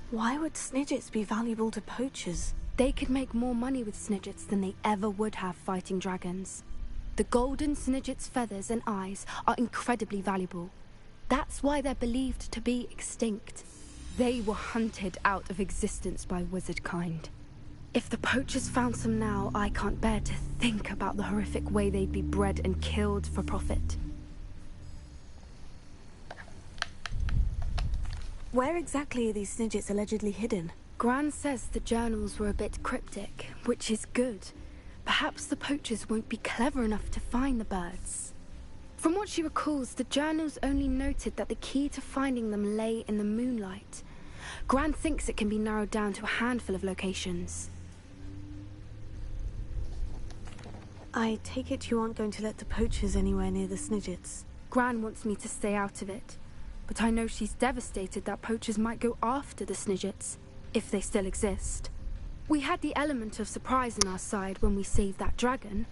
Why would Snidgets be valuable to poachers? They could make more money with Snidgets than they ever would have fighting dragons. The golden Snidget's feathers and eyes are incredibly valuable. That's why they're believed to be extinct. They were hunted out of existence by wizard kind. If the poachers found some now, I can't bear to think about the horrific way they'd be bred and killed for profit. Where exactly are these Snidgets allegedly hidden? Gran says the journals were a bit cryptic, which is good. Perhaps the poachers won't be clever enough to find the birds. From what she recalls, the journals only noted that the key to finding them lay in the moonlight. Gran thinks it can be narrowed down to a handful of locations. I take it you aren't going to let the poachers anywhere near the Snidgets. Gran wants me to stay out of it, but I know she's devastated that poachers might go after the Snidgets, if they still exist. We had the element of surprise on our side when we saved that dragon,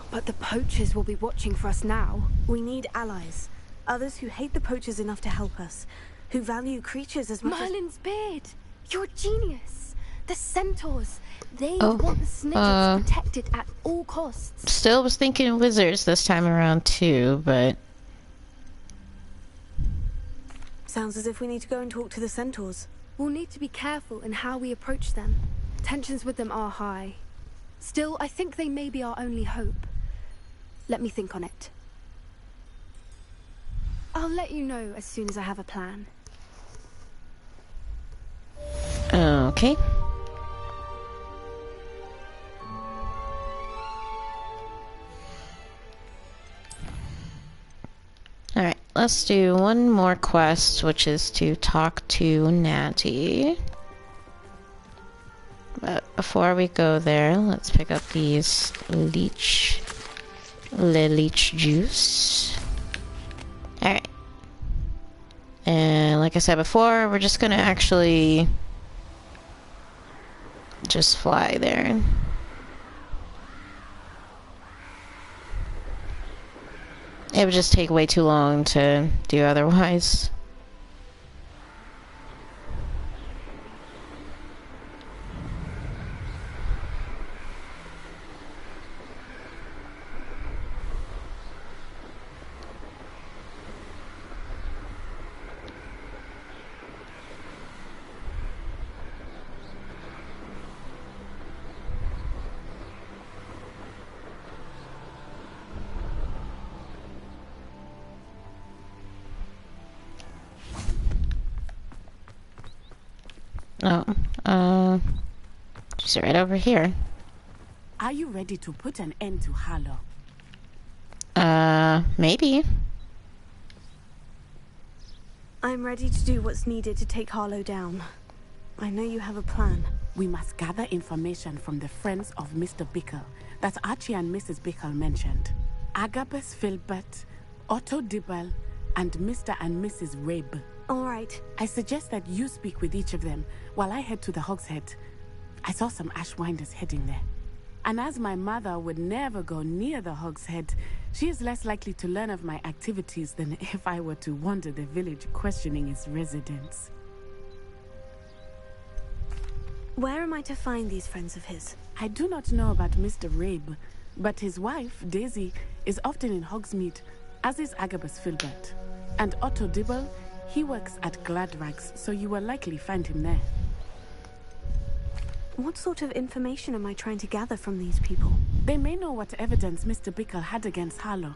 but the poachers will be watching for us now. We need allies. Others who hate the poachers enough to help us, who value creatures as much Merlin's beard! You're a genius! The centaurs! They want the Snidgets protected at all costs. Still was thinking wizards this time around too, but... Sounds as if we need to go and talk to the centaurs. We'll need to be careful in how we approach them. Tensions with them are high. Still, I think they may be our only hope. Let me think on it. I'll let you know as soon as I have a plan. Okay. Alright, let's do one more quest, which is to talk to Natty. But before we go there, let's pick up these leech juice. Alright. And like I said before, we're just gonna actually just fly there. It would just take way too long to do otherwise. She's right over here. Are you ready to put an end to Harlow? Maybe. I'm ready to do what's needed to take Harlow down. I know you have a plan. We must gather information from the friends of Mr. Bickle that Archie and Mrs. Bickle mentioned. Agabus Filbert, Otto Dibble, and Mr. and Mrs. Rabe. All right. I suggest that you speak with each of them while I head to the Hogshead. I saw some Ashwinders heading there. And as my mother would never go near the Hogshead, she is less likely to learn of my activities than if I were to wander the village questioning its residents. Where am I to find these friends of his? I do not know about Mr. Rabe, but his wife, Daisy, is often in Hogsmeade, as is Agabus Filbert. And Otto Dibble, he works at Gladrags, so you will likely find him there. What sort of information am I trying to gather from these people? They may know what evidence Mr. Bickle had against Harlow,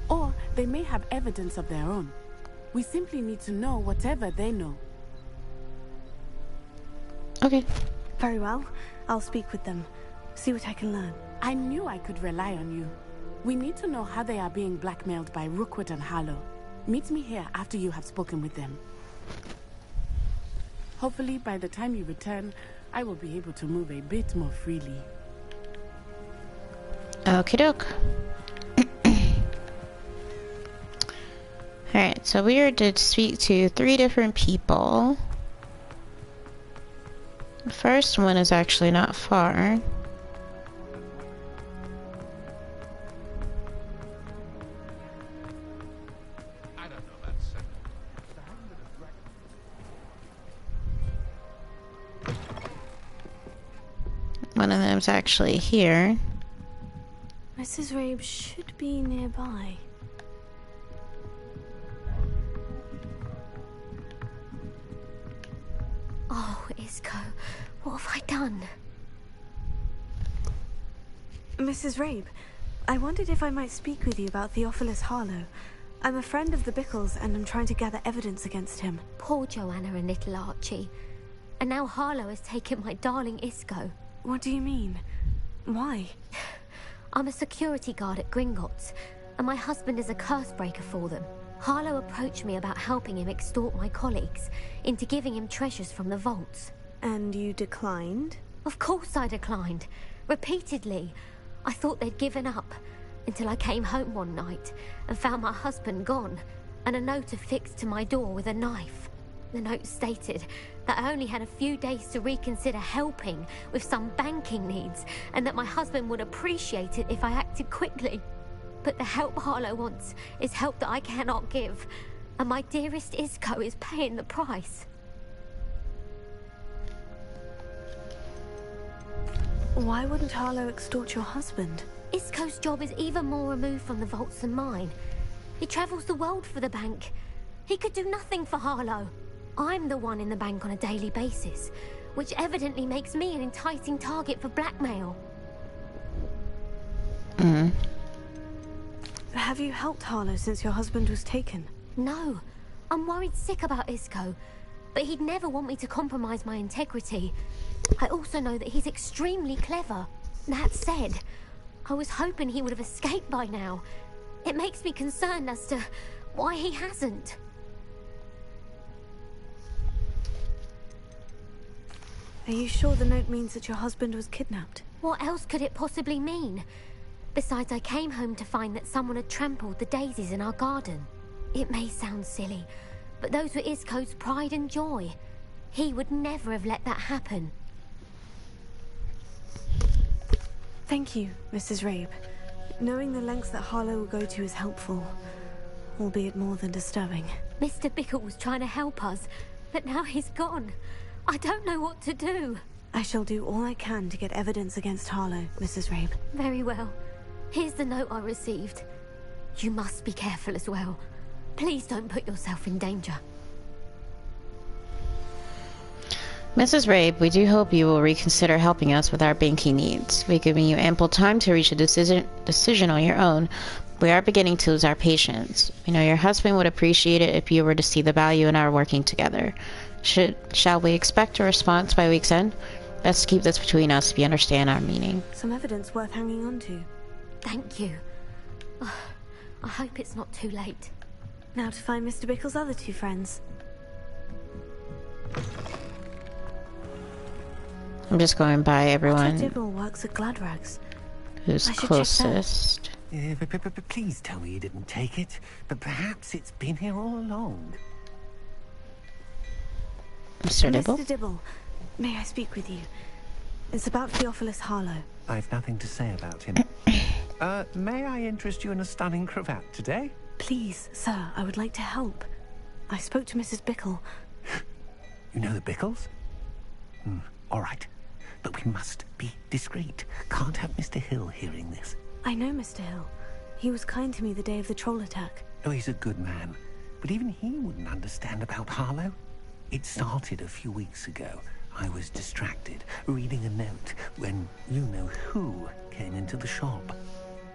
or they may have evidence of their own. We simply need to know whatever they know. Okay. Very well. I'll speak with them. See what I can learn. I knew I could rely on you. We need to know how they are being blackmailed by Rookwood and Harlow. Meet me here after you have spoken with them. Hopefully, by the time you return, I will be able to move a bit more freely. Okie doke. Alright, so we are to speak to 3 different people. The first one is actually not far. One of them's actually here. Mrs. Rabe should be nearby. Oh, Isco, what have I done? Mrs. Rabe, I wondered if I might speak with you about Theophilus Harlow. I'm a friend of the Bickles and I'm trying to gather evidence against him. Poor Joanna and little Archie. And now Harlow has taken my darling Isco. What do you mean? Why? I'm a security guard at Gringotts, and my husband is a curse breaker for them. Harlow approached me about helping him extort my colleagues into giving him treasures from the vaults. And you declined? Of course I declined. Repeatedly. I thought they'd given up, until I came home one night and found my husband gone, and a note affixed to my door with a knife. The note stated that I only had a few days to reconsider helping with some banking needs, and that my husband would appreciate it if I acted quickly. But the help Harlow wants is help that I cannot give, and my dearest Isco is paying the price. Why wouldn't Harlow extort your husband? Isco's job is even more removed from the vaults than mine. He travels the world for the bank. He could do nothing for Harlow. I'm the one in the bank on a daily basis, which evidently makes me an enticing target for blackmail. Have you helped Harlow since your husband was taken? No. I'm worried sick about Isco, but he'd never want me to compromise my integrity. I also know that he's extremely clever. That said, I was hoping he would have escaped by now. It makes me concerned as to why he hasn't. Are you sure the note means that your husband was kidnapped? What else could it possibly mean? Besides, I came home to find that someone had trampled the daisies in our garden. It may sound silly, but those were Isco's pride and joy. He would never have let that happen. Thank you, Mrs. Rabe. Knowing the lengths that Harlow will go to is helpful, albeit more than disturbing. Mr. Bickle was trying to help us, but now he's gone. I don't know what to do. I shall do all I can to get evidence against Harlow, Mrs. Rabe. Very well. Here's the note I received. You must be careful as well. Please don't put yourself in danger. Mrs. Rabe, we do hope you will reconsider helping us with our banking needs. We've given you ample time to reach a decision on your own. We are beginning to lose our patience. We know your husband would appreciate it if you were to see the value in our working together. Shall we expect a response by week's end? Best keep this between us if you understand our meaning. Some evidence worth hanging on to. Thank you. Oh, I hope it's not too late. Now to find Mr. Bickle's other two friends. I'm just going by everyone Dibble works at Gladrags. who's closest. But please tell me you didn't take it. But perhaps it's been here all along. Mr. Dibble? Mr. Dibble, may I speak with you? It's about Theophilus Harlow. I've nothing to say about him. May I interest you in a stunning cravat today? Please, sir, I would like to help. I spoke to Mrs. Bickle. You know the Bickles? All right. But we must be discreet. Can't have Mr. Hill hearing this. I know Mr. Hill. He was kind to me the day of the troll attack. Oh, he's a good man. But even he wouldn't understand about Harlow. It started a few weeks ago. I was distracted, reading a note, when you-know-who came into the shop.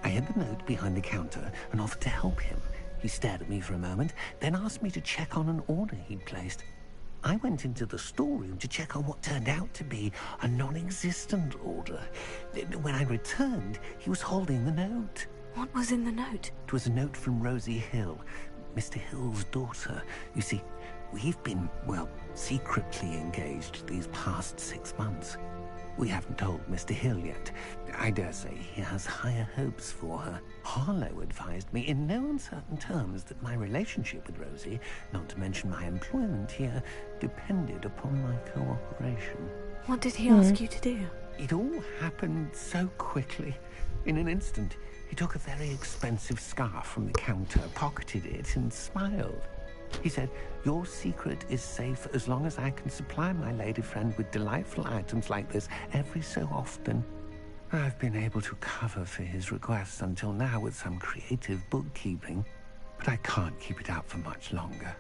I had the note behind the counter and offered to help him. He stared at me for a moment, then asked me to check on an order he'd placed. I went into the storeroom to check on what turned out to be a non-existent order. When I returned, he was holding the note. What was in the note? It was a note from Rosie Hill, Mr. Hill's daughter. You see, we've been, well, secretly engaged these past 6 months. We haven't told Mr. Hill yet. I dare say he has higher hopes for her. Harlow advised me in no uncertain terms that my relationship with Rosie, not to mention my employment here, depended upon my cooperation. What did he ask you to do? It all happened so quickly. In an instant, he took a very expensive scarf from the counter, pocketed it, and smiled. He said, "Your secret is safe as long as I can supply my lady friend with delightful items like this every so often." I've been able to cover for his requests until now with some creative bookkeeping, but I can't keep it up for much longer.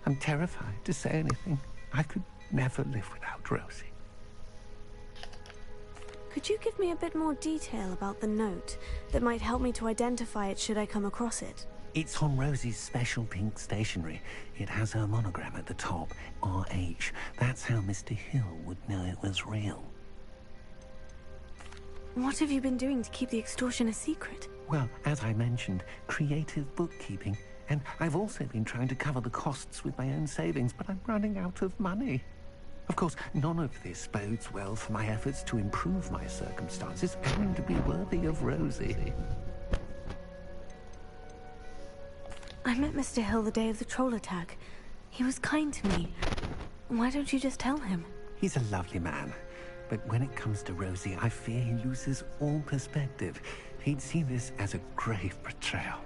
I'm terrified to say anything. I could never live without Rosie. Could you give me a bit more detail about the note that might help me to identify it should I come across it? It's on Rosie's special pink stationery. It has her monogram at the top, RH. That's how Mr. Hill would know it was real. What have you been doing to keep the extortion a secret? Well, as I mentioned, creative bookkeeping. And I've also been trying to cover the costs with my own savings, but I'm running out of money. Of course, none of this bodes well for my efforts to improve my circumstances and to be worthy of Rosie. I met Mr. Hill the day of the troll attack. He was kind to me. Why don't you just tell him? He's a lovely man. But when it comes to Rosie, I fear he loses all perspective. He'd see this as a grave betrayal.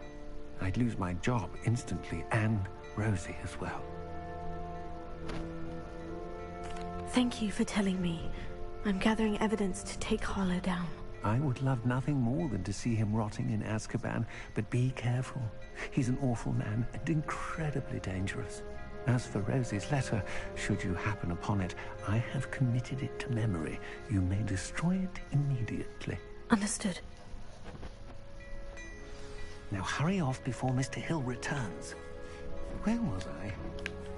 I'd lose my job instantly, and Rosie as well. Thank you for telling me. I'm gathering evidence to take Harlow down. I would love nothing more than to see him rotting in Azkaban, but be careful. He's an awful man and incredibly dangerous. As for Rosie's letter, should you happen upon it, I have committed it to memory. You may destroy it immediately. Understood. Now hurry off before Mr. Hill returns. Where was I?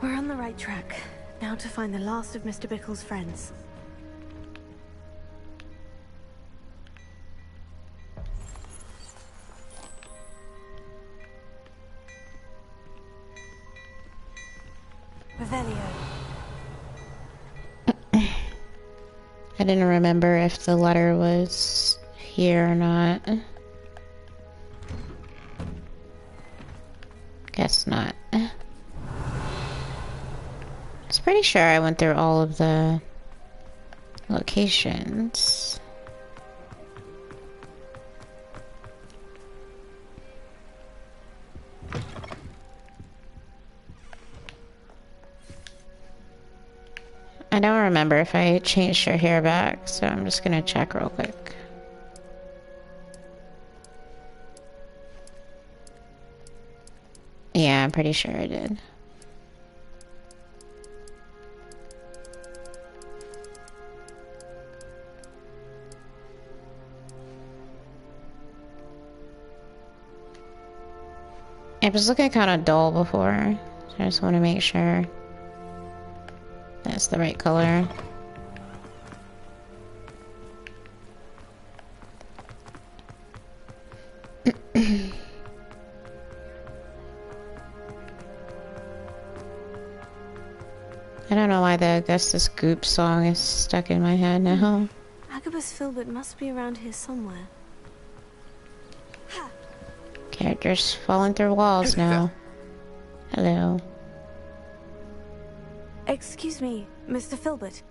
We're on the right track. Now to find the last of Mr. Bickle's friends. Revelio. I didn't remember if the letter was here or not. Guess not. I was pretty sure I went through all of the locations. I don't remember if I changed her hair back, so I'm just gonna check real quick. Yeah, I'm pretty sure I did. It was looking kind of dull before, so I just want to make sure that's the right color. I don't know why the Augustus Goop song is stuck in my head now. Agabus Filbert must be around here somewhere. Characters falling through walls now. Hello. Excuse me, Mr. Filbert.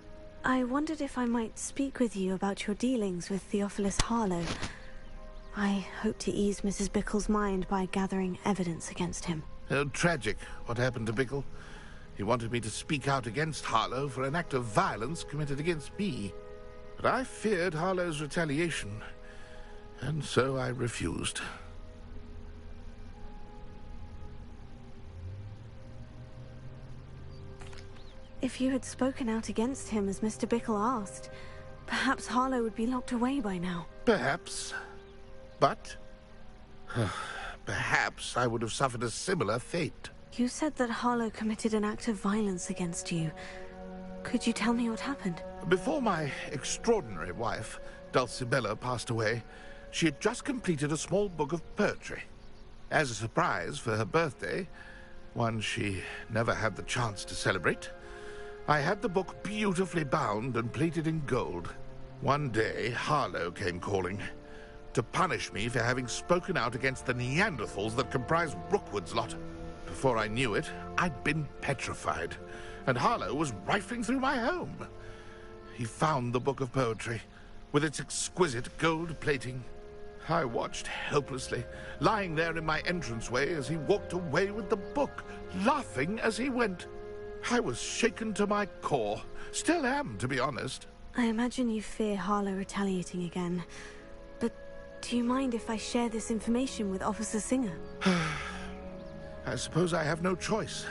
I wondered if I might speak with you about your dealings with Theophilus Harlow. I hope to ease Mrs. Bickle's mind by gathering evidence against him. Tragic, what happened to Bickle. He wanted me to speak out against Harlow for an act of violence committed against me. But I feared Harlow's retaliation, and so I refused. If you had spoken out against him as Mr. Bickle asked, perhaps Harlow would be locked away by now. Perhaps. But perhaps I would have suffered a similar fate. You said that Harlow committed an act of violence against you. Could you tell me what happened? Before my extraordinary wife, Dulcibella, passed away, she had just completed a small book of poetry. As a surprise for her birthday, one she never had the chance to celebrate, I had the book beautifully bound and plated in gold. One day, Harlow came calling to punish me for having spoken out against the Neanderthals that comprise Rookwood's lot. Before I knew it, I'd been petrified, and Harlow was rifling through my home. He found the book of poetry, with its exquisite gold plating. I watched helplessly, lying there in my entranceway as he walked away with the book, laughing as he went. I was shaken to my core. Still am, to be honest. I imagine you fear Harlow retaliating again. But do you mind if I share this information with Officer Singer? I suppose I have no choice.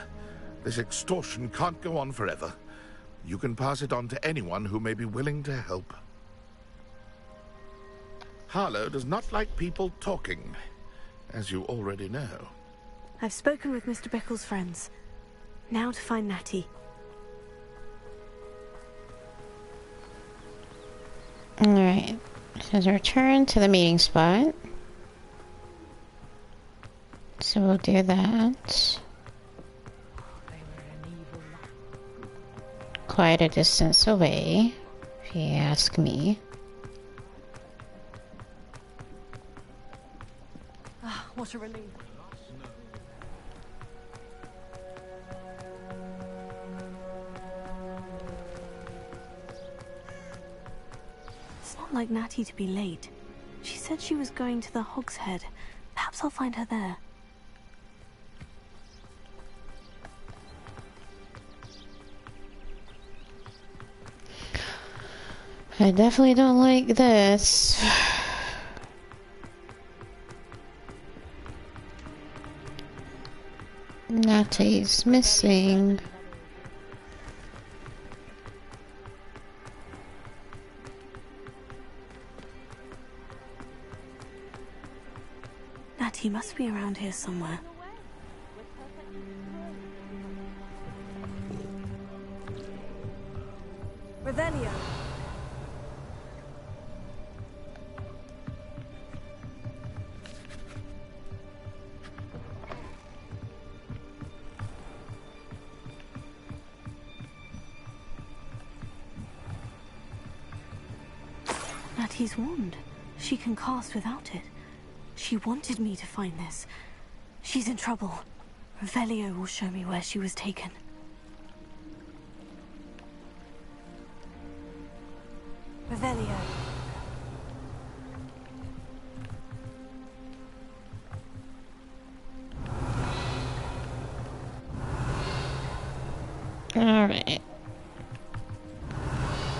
This extortion can't go on forever. You can pass it on to anyone who may be willing to help. Harlow does not like people talking, as you already know. I've spoken with Mr. Bickle's friends. Now to find Natty. Alright. It says return to the meeting spot. So we'll do that. Quite a distance away, if you ask me. Ah, what a relief. It's not like Natty to be late. She said she was going to the Hog's Head. Perhaps I'll find her there. I definitely don't like this. Natty's missing. Natty must be around here somewhere. Revelio. Natty's wand. She can cast without it. She wanted me to find this. She's in trouble. Revelio will show me where she was taken. Revelio. All right.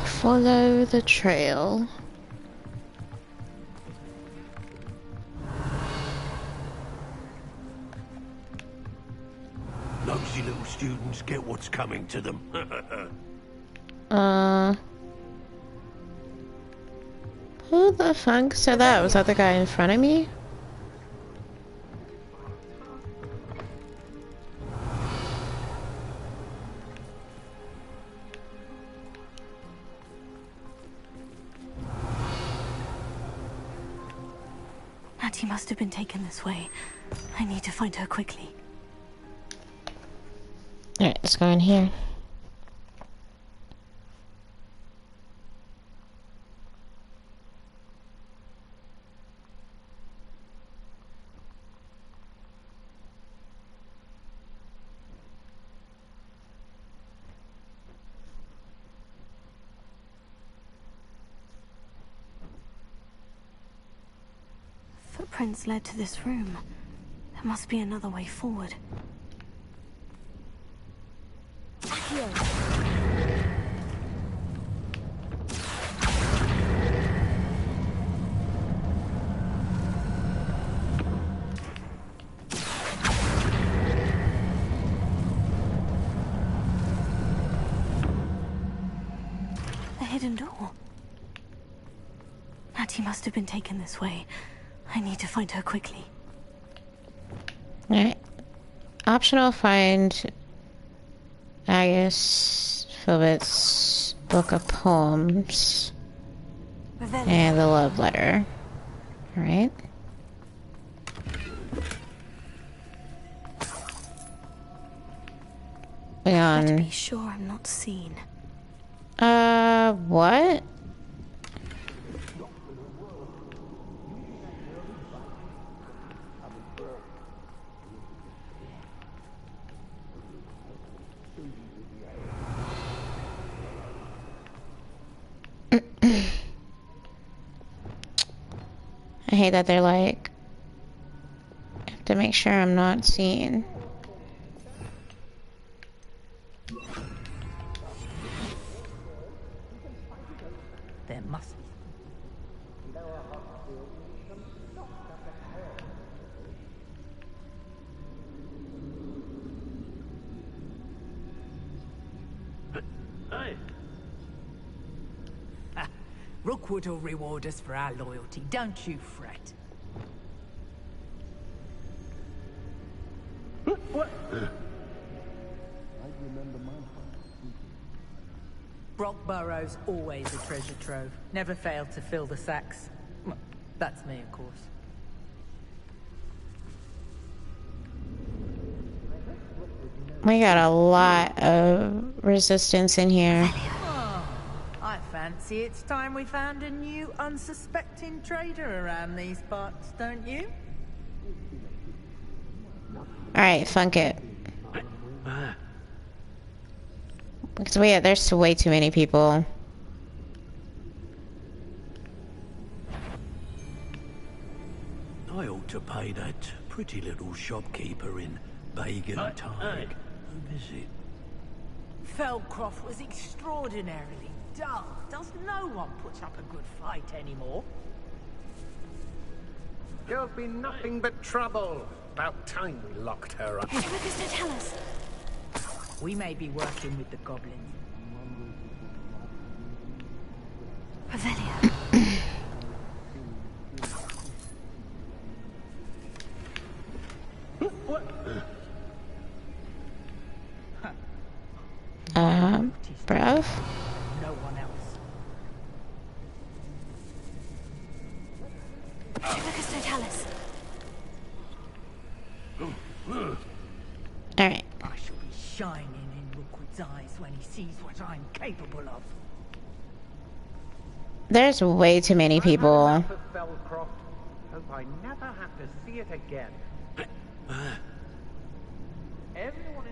Follow the trail. Nosy little students get what's coming to them. Who the fuck said that? Was that the guy in front of me? Natty must have been taken this way. I need to find her quickly. Alright, let's go in here. Footprints led to this room. There must be another way forward. The hidden door. Natty must have been taken this way. I need to find her quickly. Alright. Optional find Agus Phillips' book of poems and the love letter. Alright. Better be sure I'm not seen. What? I hate that they're like, I have to make sure I'm not seen. There must be. Hey. Rookwood will reward us for our loyalty, don't you fret. What? Brockborough's always a treasure trove. Never failed to fill the sacks. Well, that's me, of course. We got a lot of resistance in here. Oh, I fancy it's time we found a new unsuspecting trader around these parts, don't you? Alright, funk it. Because there's way too many people. I ought to pay that pretty little shopkeeper in Bagentide a visit. Feldcroft was extraordinarily dull. Does no one put up a good fight anymore? You've been nothing but trouble. About time we locked her up. What does that tell us? We may be working with the goblins. Revelia. Bruv? No one else. Totalis. Alright. I shall be shining in Rookwood's eyes when he sees what I'm capable of. There's way too many people. Feldcroft. Hope I never have to see it again.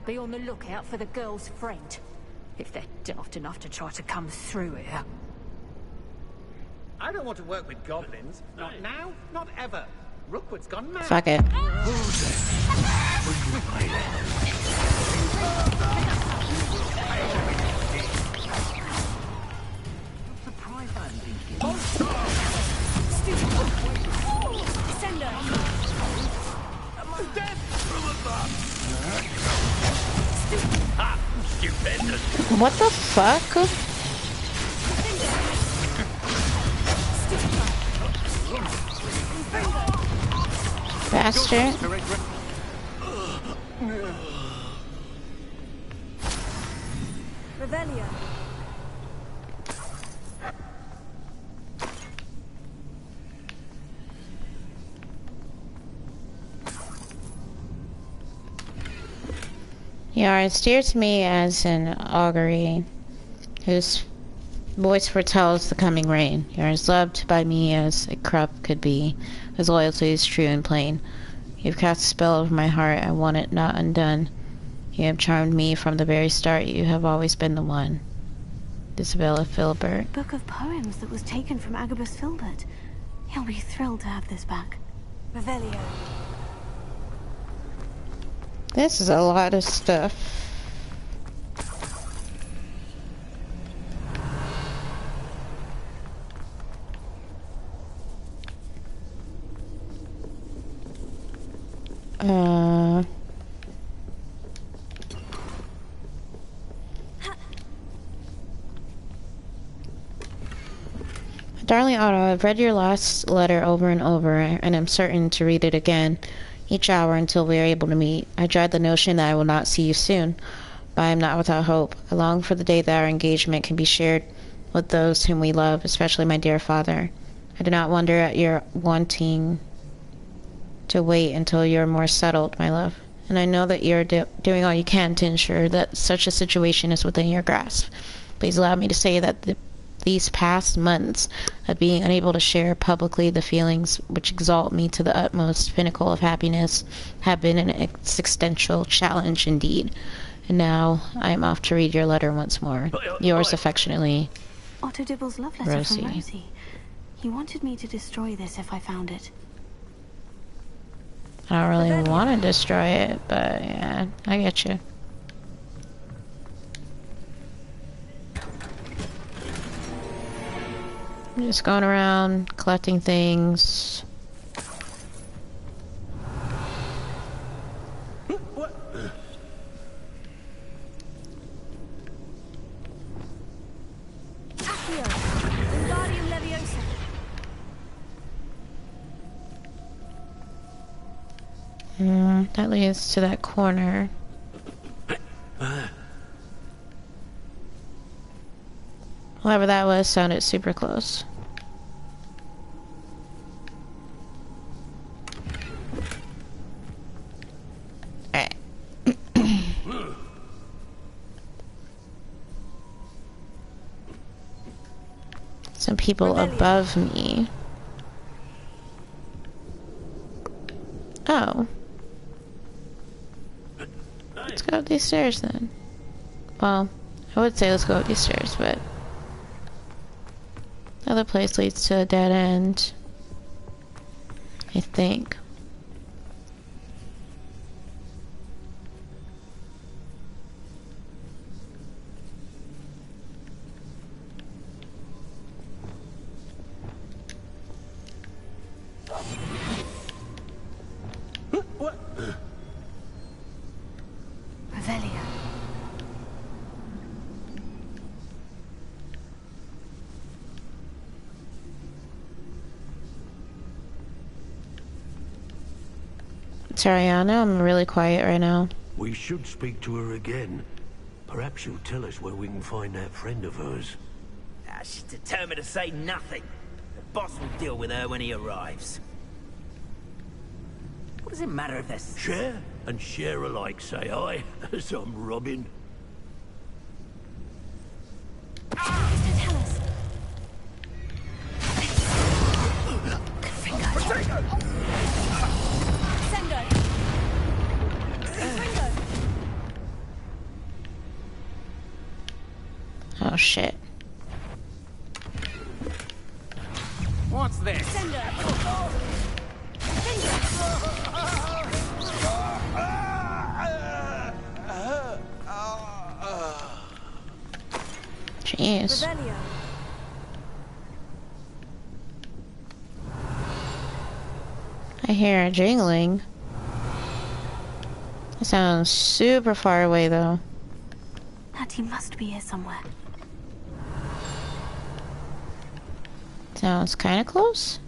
Be on the lookout for the girl's friend. If they're daft enough to try to come through here. I don't want to work with goblins. Not now, not ever. Rookwood's gone mad. Fuck it. What the fuck? Bastard. Revelia. You are steered to me as an augury whose voice foretells the coming rain. You are as loved by me as a crop could be, whose loyalty is true and plain. You have cast a spell over my heart, I want it not undone. You have charmed me from the very start, you have always been the one. Isabella Filbert. Book of poems that was taken from Agabus Filbert. He'll be thrilled to have this back. Revelio. This is a lot of stuff. Darling Otto, I've read your last letter over and over, and am certain to read it again each hour until we are able to meet. I dread the notion that I will not see you soon, but I am not without hope. I long for the day that our engagement can be shared with those whom we love, especially my dear father. I do not wonder at your wanting to wait until you are more settled, my love, and I know that you are doing all you can to ensure that such a situation is within your grasp. Please allow me to say that these past months of being unable to share publicly the feelings which exalt me to the utmost pinnacle of happiness have been an existential challenge indeed. And now I am off to read your letter once more. Yours affectionately, Otto Dibble's love letter Rosie. from Rosie. He wanted me to destroy this if I found it. I don't really want to destroy it, but yeah, I get you. I'm just going around collecting things. That leads to that corner. Whoever that was sounded super close. Alright. Some people above me. Oh. Let's go up these stairs then. Well, I would say let's go up these stairs, but the other place leads to a dead end, I think. Revelio. Sorry, Anna, I'm really quiet right now. We should speak to her again. Perhaps she'll tell us where we can find that friend of hers. She's determined to say nothing. The boss will deal with her when he arrives. What does it matter if there's... Share and share alike, say I, as I'm robbing. Oh shit. What's this? Jeez. Revelio. I hear a jingling. It sounds super far away though. Natty must be here somewhere. Sounds kind of close.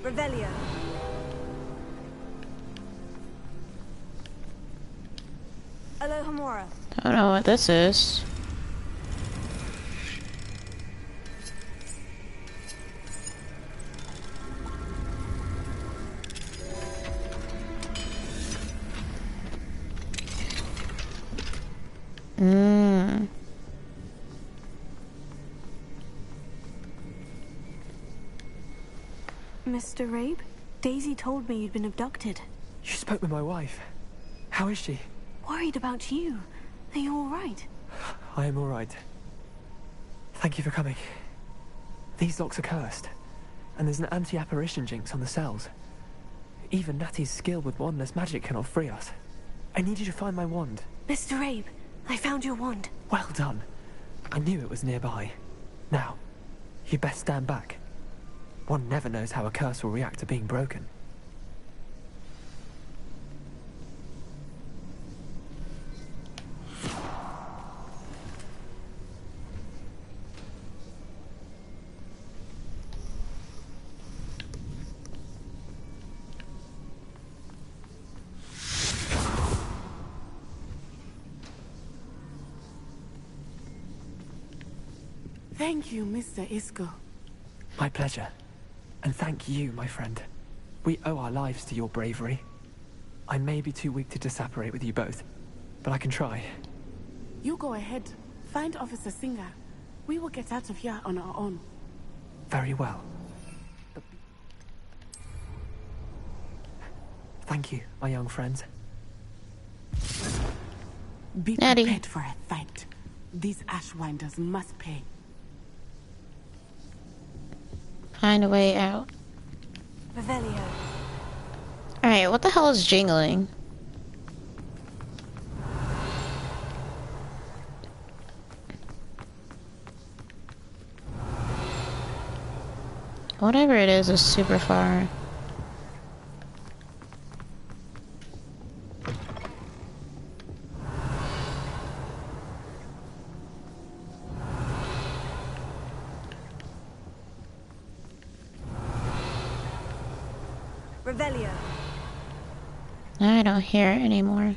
Revelio. Alohomora. Don't know what this is. Mr. Rabe, Daisy told me you'd been abducted. You spoke with my wife. How is she? Worried about you. Are you all right? I am all right. Thank you for coming. These locks are cursed, and there's an anti-apparition jinx on the cells. Even Natty's skill with wandless magic cannot free us. I need you to find my wand. Mr. Rabe, I found your wand. Well done. I knew it was nearby. Now, you best stand back. One never knows how a curse will react to being broken. Thank you, Mr. Isco. My pleasure. And thank you, my friend. We owe our lives to your bravery. I may be too weak to disapparate with you both, but I can try. You go ahead. Find Officer Singer. We will get out of here on our own. Very well. Thank you, my young friends. Be Natty. prepared for a fight. These Ashwinders must pay. Find a way out. Revelio. Alright, what the hell is jingling? Whatever it is super far. Revelio. I don't hear it anymore.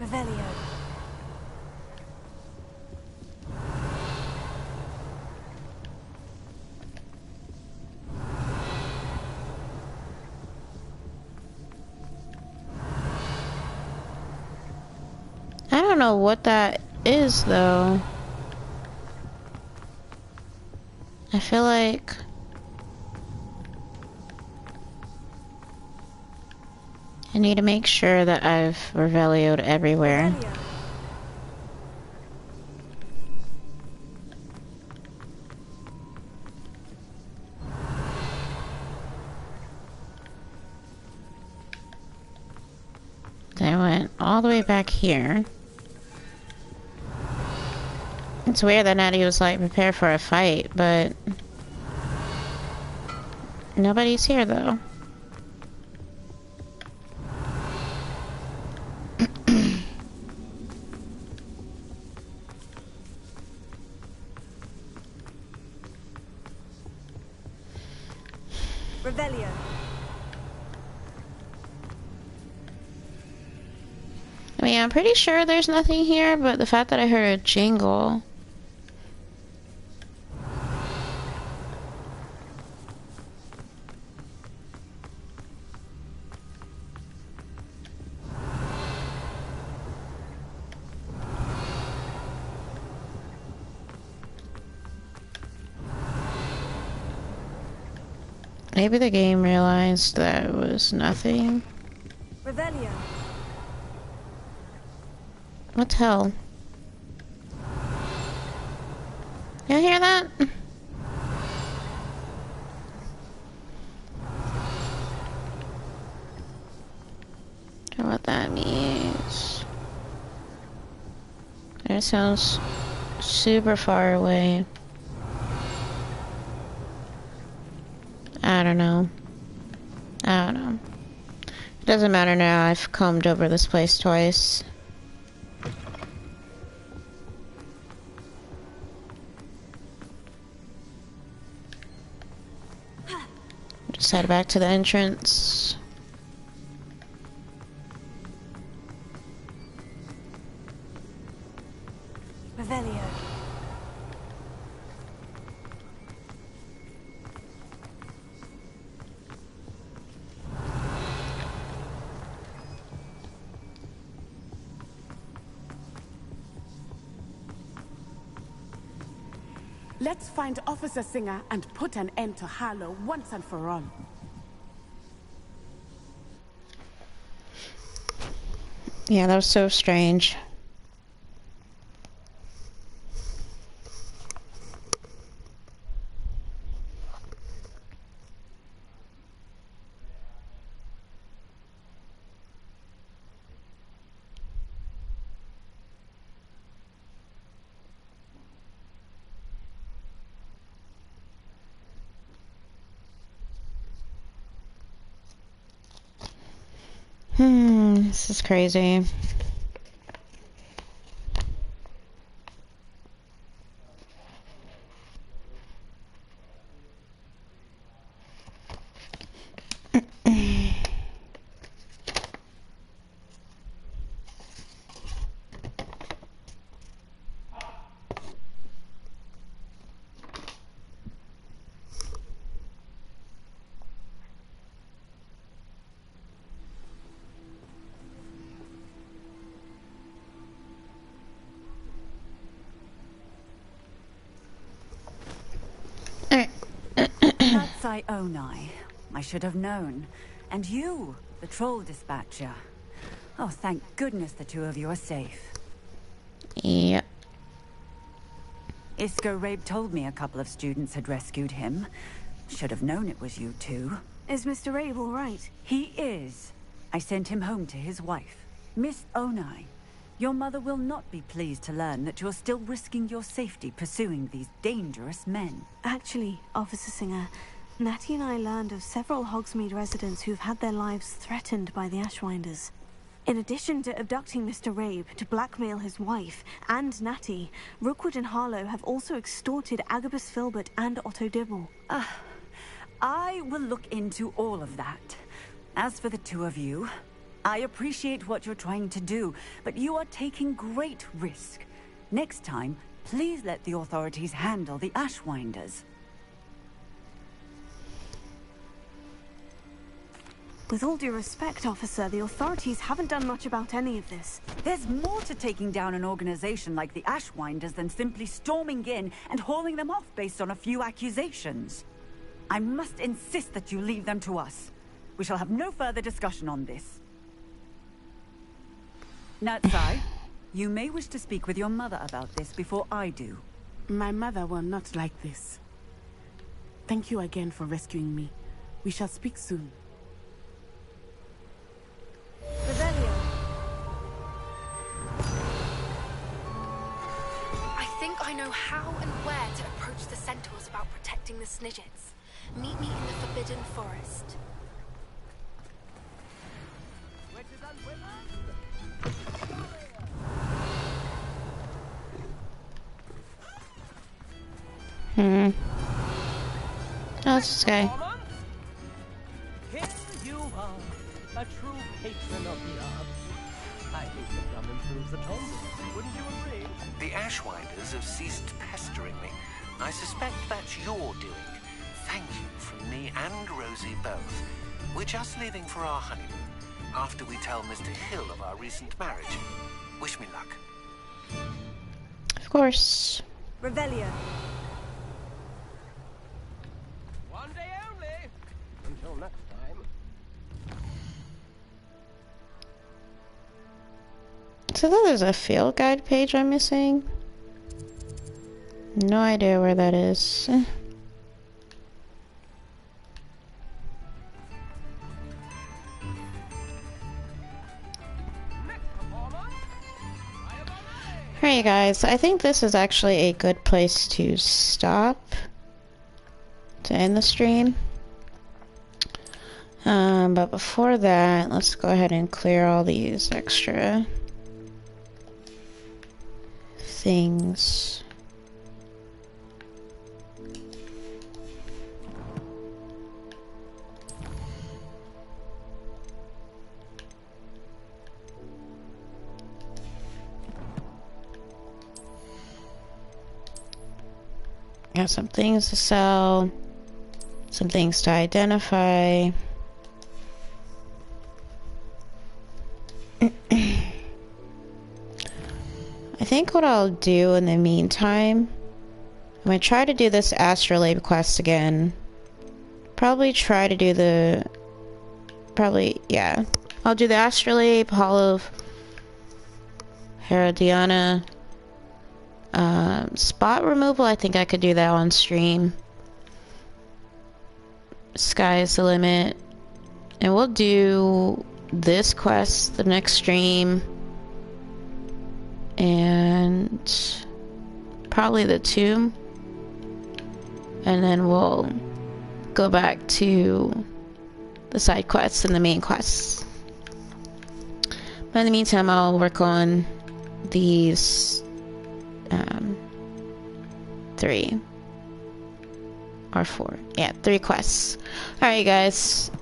Revelio. I don't know what that is, though. I feel like I need to make sure that I've Revelio'd everywhere. Revelio. I went all the way back here. It's weird that Natty was like, prepare for a fight, but nobody's here though. Revelio. I mean, I'm pretty sure there's nothing here, but the fact that I heard a jingle. Maybe the game realized that it was nothing. Revelio. What the hell? You hear that? I don't know what that means. It sounds super far away. I don't know. I don't know. It doesn't matter now. I've combed over this place twice. Just head back to the entrance. Revelio. Let's find Officer Singer and put an end to Harlow once and for all. Yeah, that was so strange. This is crazy. That's Onai. I should have known. And you, the troll dispatcher. Oh, thank goodness the two of you are safe. Yep. Isco Rabe told me a couple of students had rescued him. Should have known it was you two. Is Mr. Rabe all right? He is. I sent him home to his wife. Miss Onai, your mother will not be pleased to learn that you're still risking your safety pursuing these dangerous men. Actually, Officer Singer, Natty and I learned of several Hogsmeade residents who've had their lives threatened by the Ashwinders. In addition to abducting Mr. Rabe to blackmail his wife and Natty, Rookwood and Harlow have also extorted Agabus Filbert and Otto Dibble. I will look into all of that. As for the two of you, I appreciate what you're trying to do, but you are taking great risk. Next time, please let the authorities handle the Ashwinders. With all due respect, officer, the authorities haven't done much about any of this. There's more to taking down an organization like the Ashwinders than simply storming in and hauling them off based on a few accusations. I must insist that you leave them to us. We shall have no further discussion on this. Natsai, you may wish to speak with your mother about this before I do. My mother will not like this. Thank you again for rescuing me. We shall speak soon. I think I know how and where to approach the centaurs about protecting the Snidgets. Meet me in the Forbidden Forest. Oh, it's this guy. Here you are, a true patron of the arts. I think the drum improves the tone. Wouldn't you agree? The Ashwinders have ceased pestering me. I suspect that's your doing. Thank you from me and Rosie both. We're just leaving for our honeymoon, after we tell Mr. Hill of our recent marriage. Wish me luck. Of course. Revelio. One day only. Until next time. So that is a field guide page I'm missing. No idea where that is. Alright guys, I think this is actually a good place to stop to end the stream. But before that, let's go ahead and clear all these extra things. Got some things to sell, some things to identify. I think what I'll do in the meantime, I'm going to try to do this astrolabe quest again. Probably try to do the... yeah. I'll do the astrolabe, Hall of Herodiana. Spot removal, I think I could do that on stream. Sky is the limit. And we'll do this quest the next stream. And probably the tomb. And then we'll go back to the side quests and the main quests. But in the meantime, I'll work on these 3 or 4. Yeah, 3 quests. Alright guys,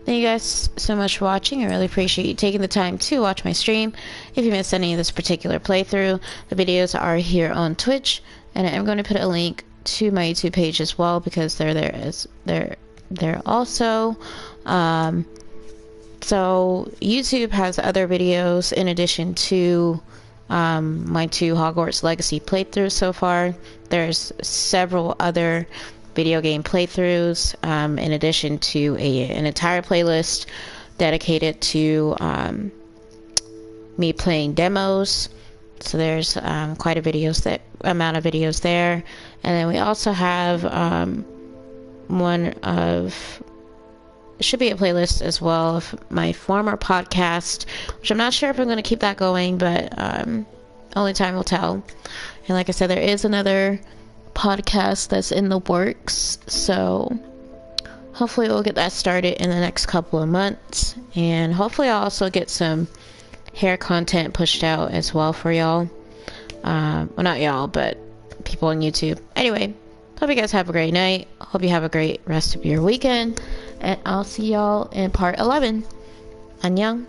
thank you guys so much for watching. I really appreciate you taking the time to watch my stream. If you missed any of this particular playthrough, the videos are here on Twitch, and I'm going to put a link to my YouTube page as well, because they're there also. So YouTube has other videos in addition to my 2 Hogwarts Legacy playthroughs so far. There's several other video game playthroughs in addition to an entire playlist dedicated to me playing demos. So there's quite a amount of videos there. And then we also have it should be a playlist as well of my former podcast, which I'm not sure if I'm going to keep that going, but only time will tell. And like I said, there is another podcast that's in the works, so hopefully we'll get that started in the next couple of months. And hopefully I'll also get some hair content pushed out as well for y'all. Well, not y'all, but people on YouTube. Anyway, hope you guys have a great night. Hope you have a great rest of your weekend. And I'll see y'all in part 11. Annyeong.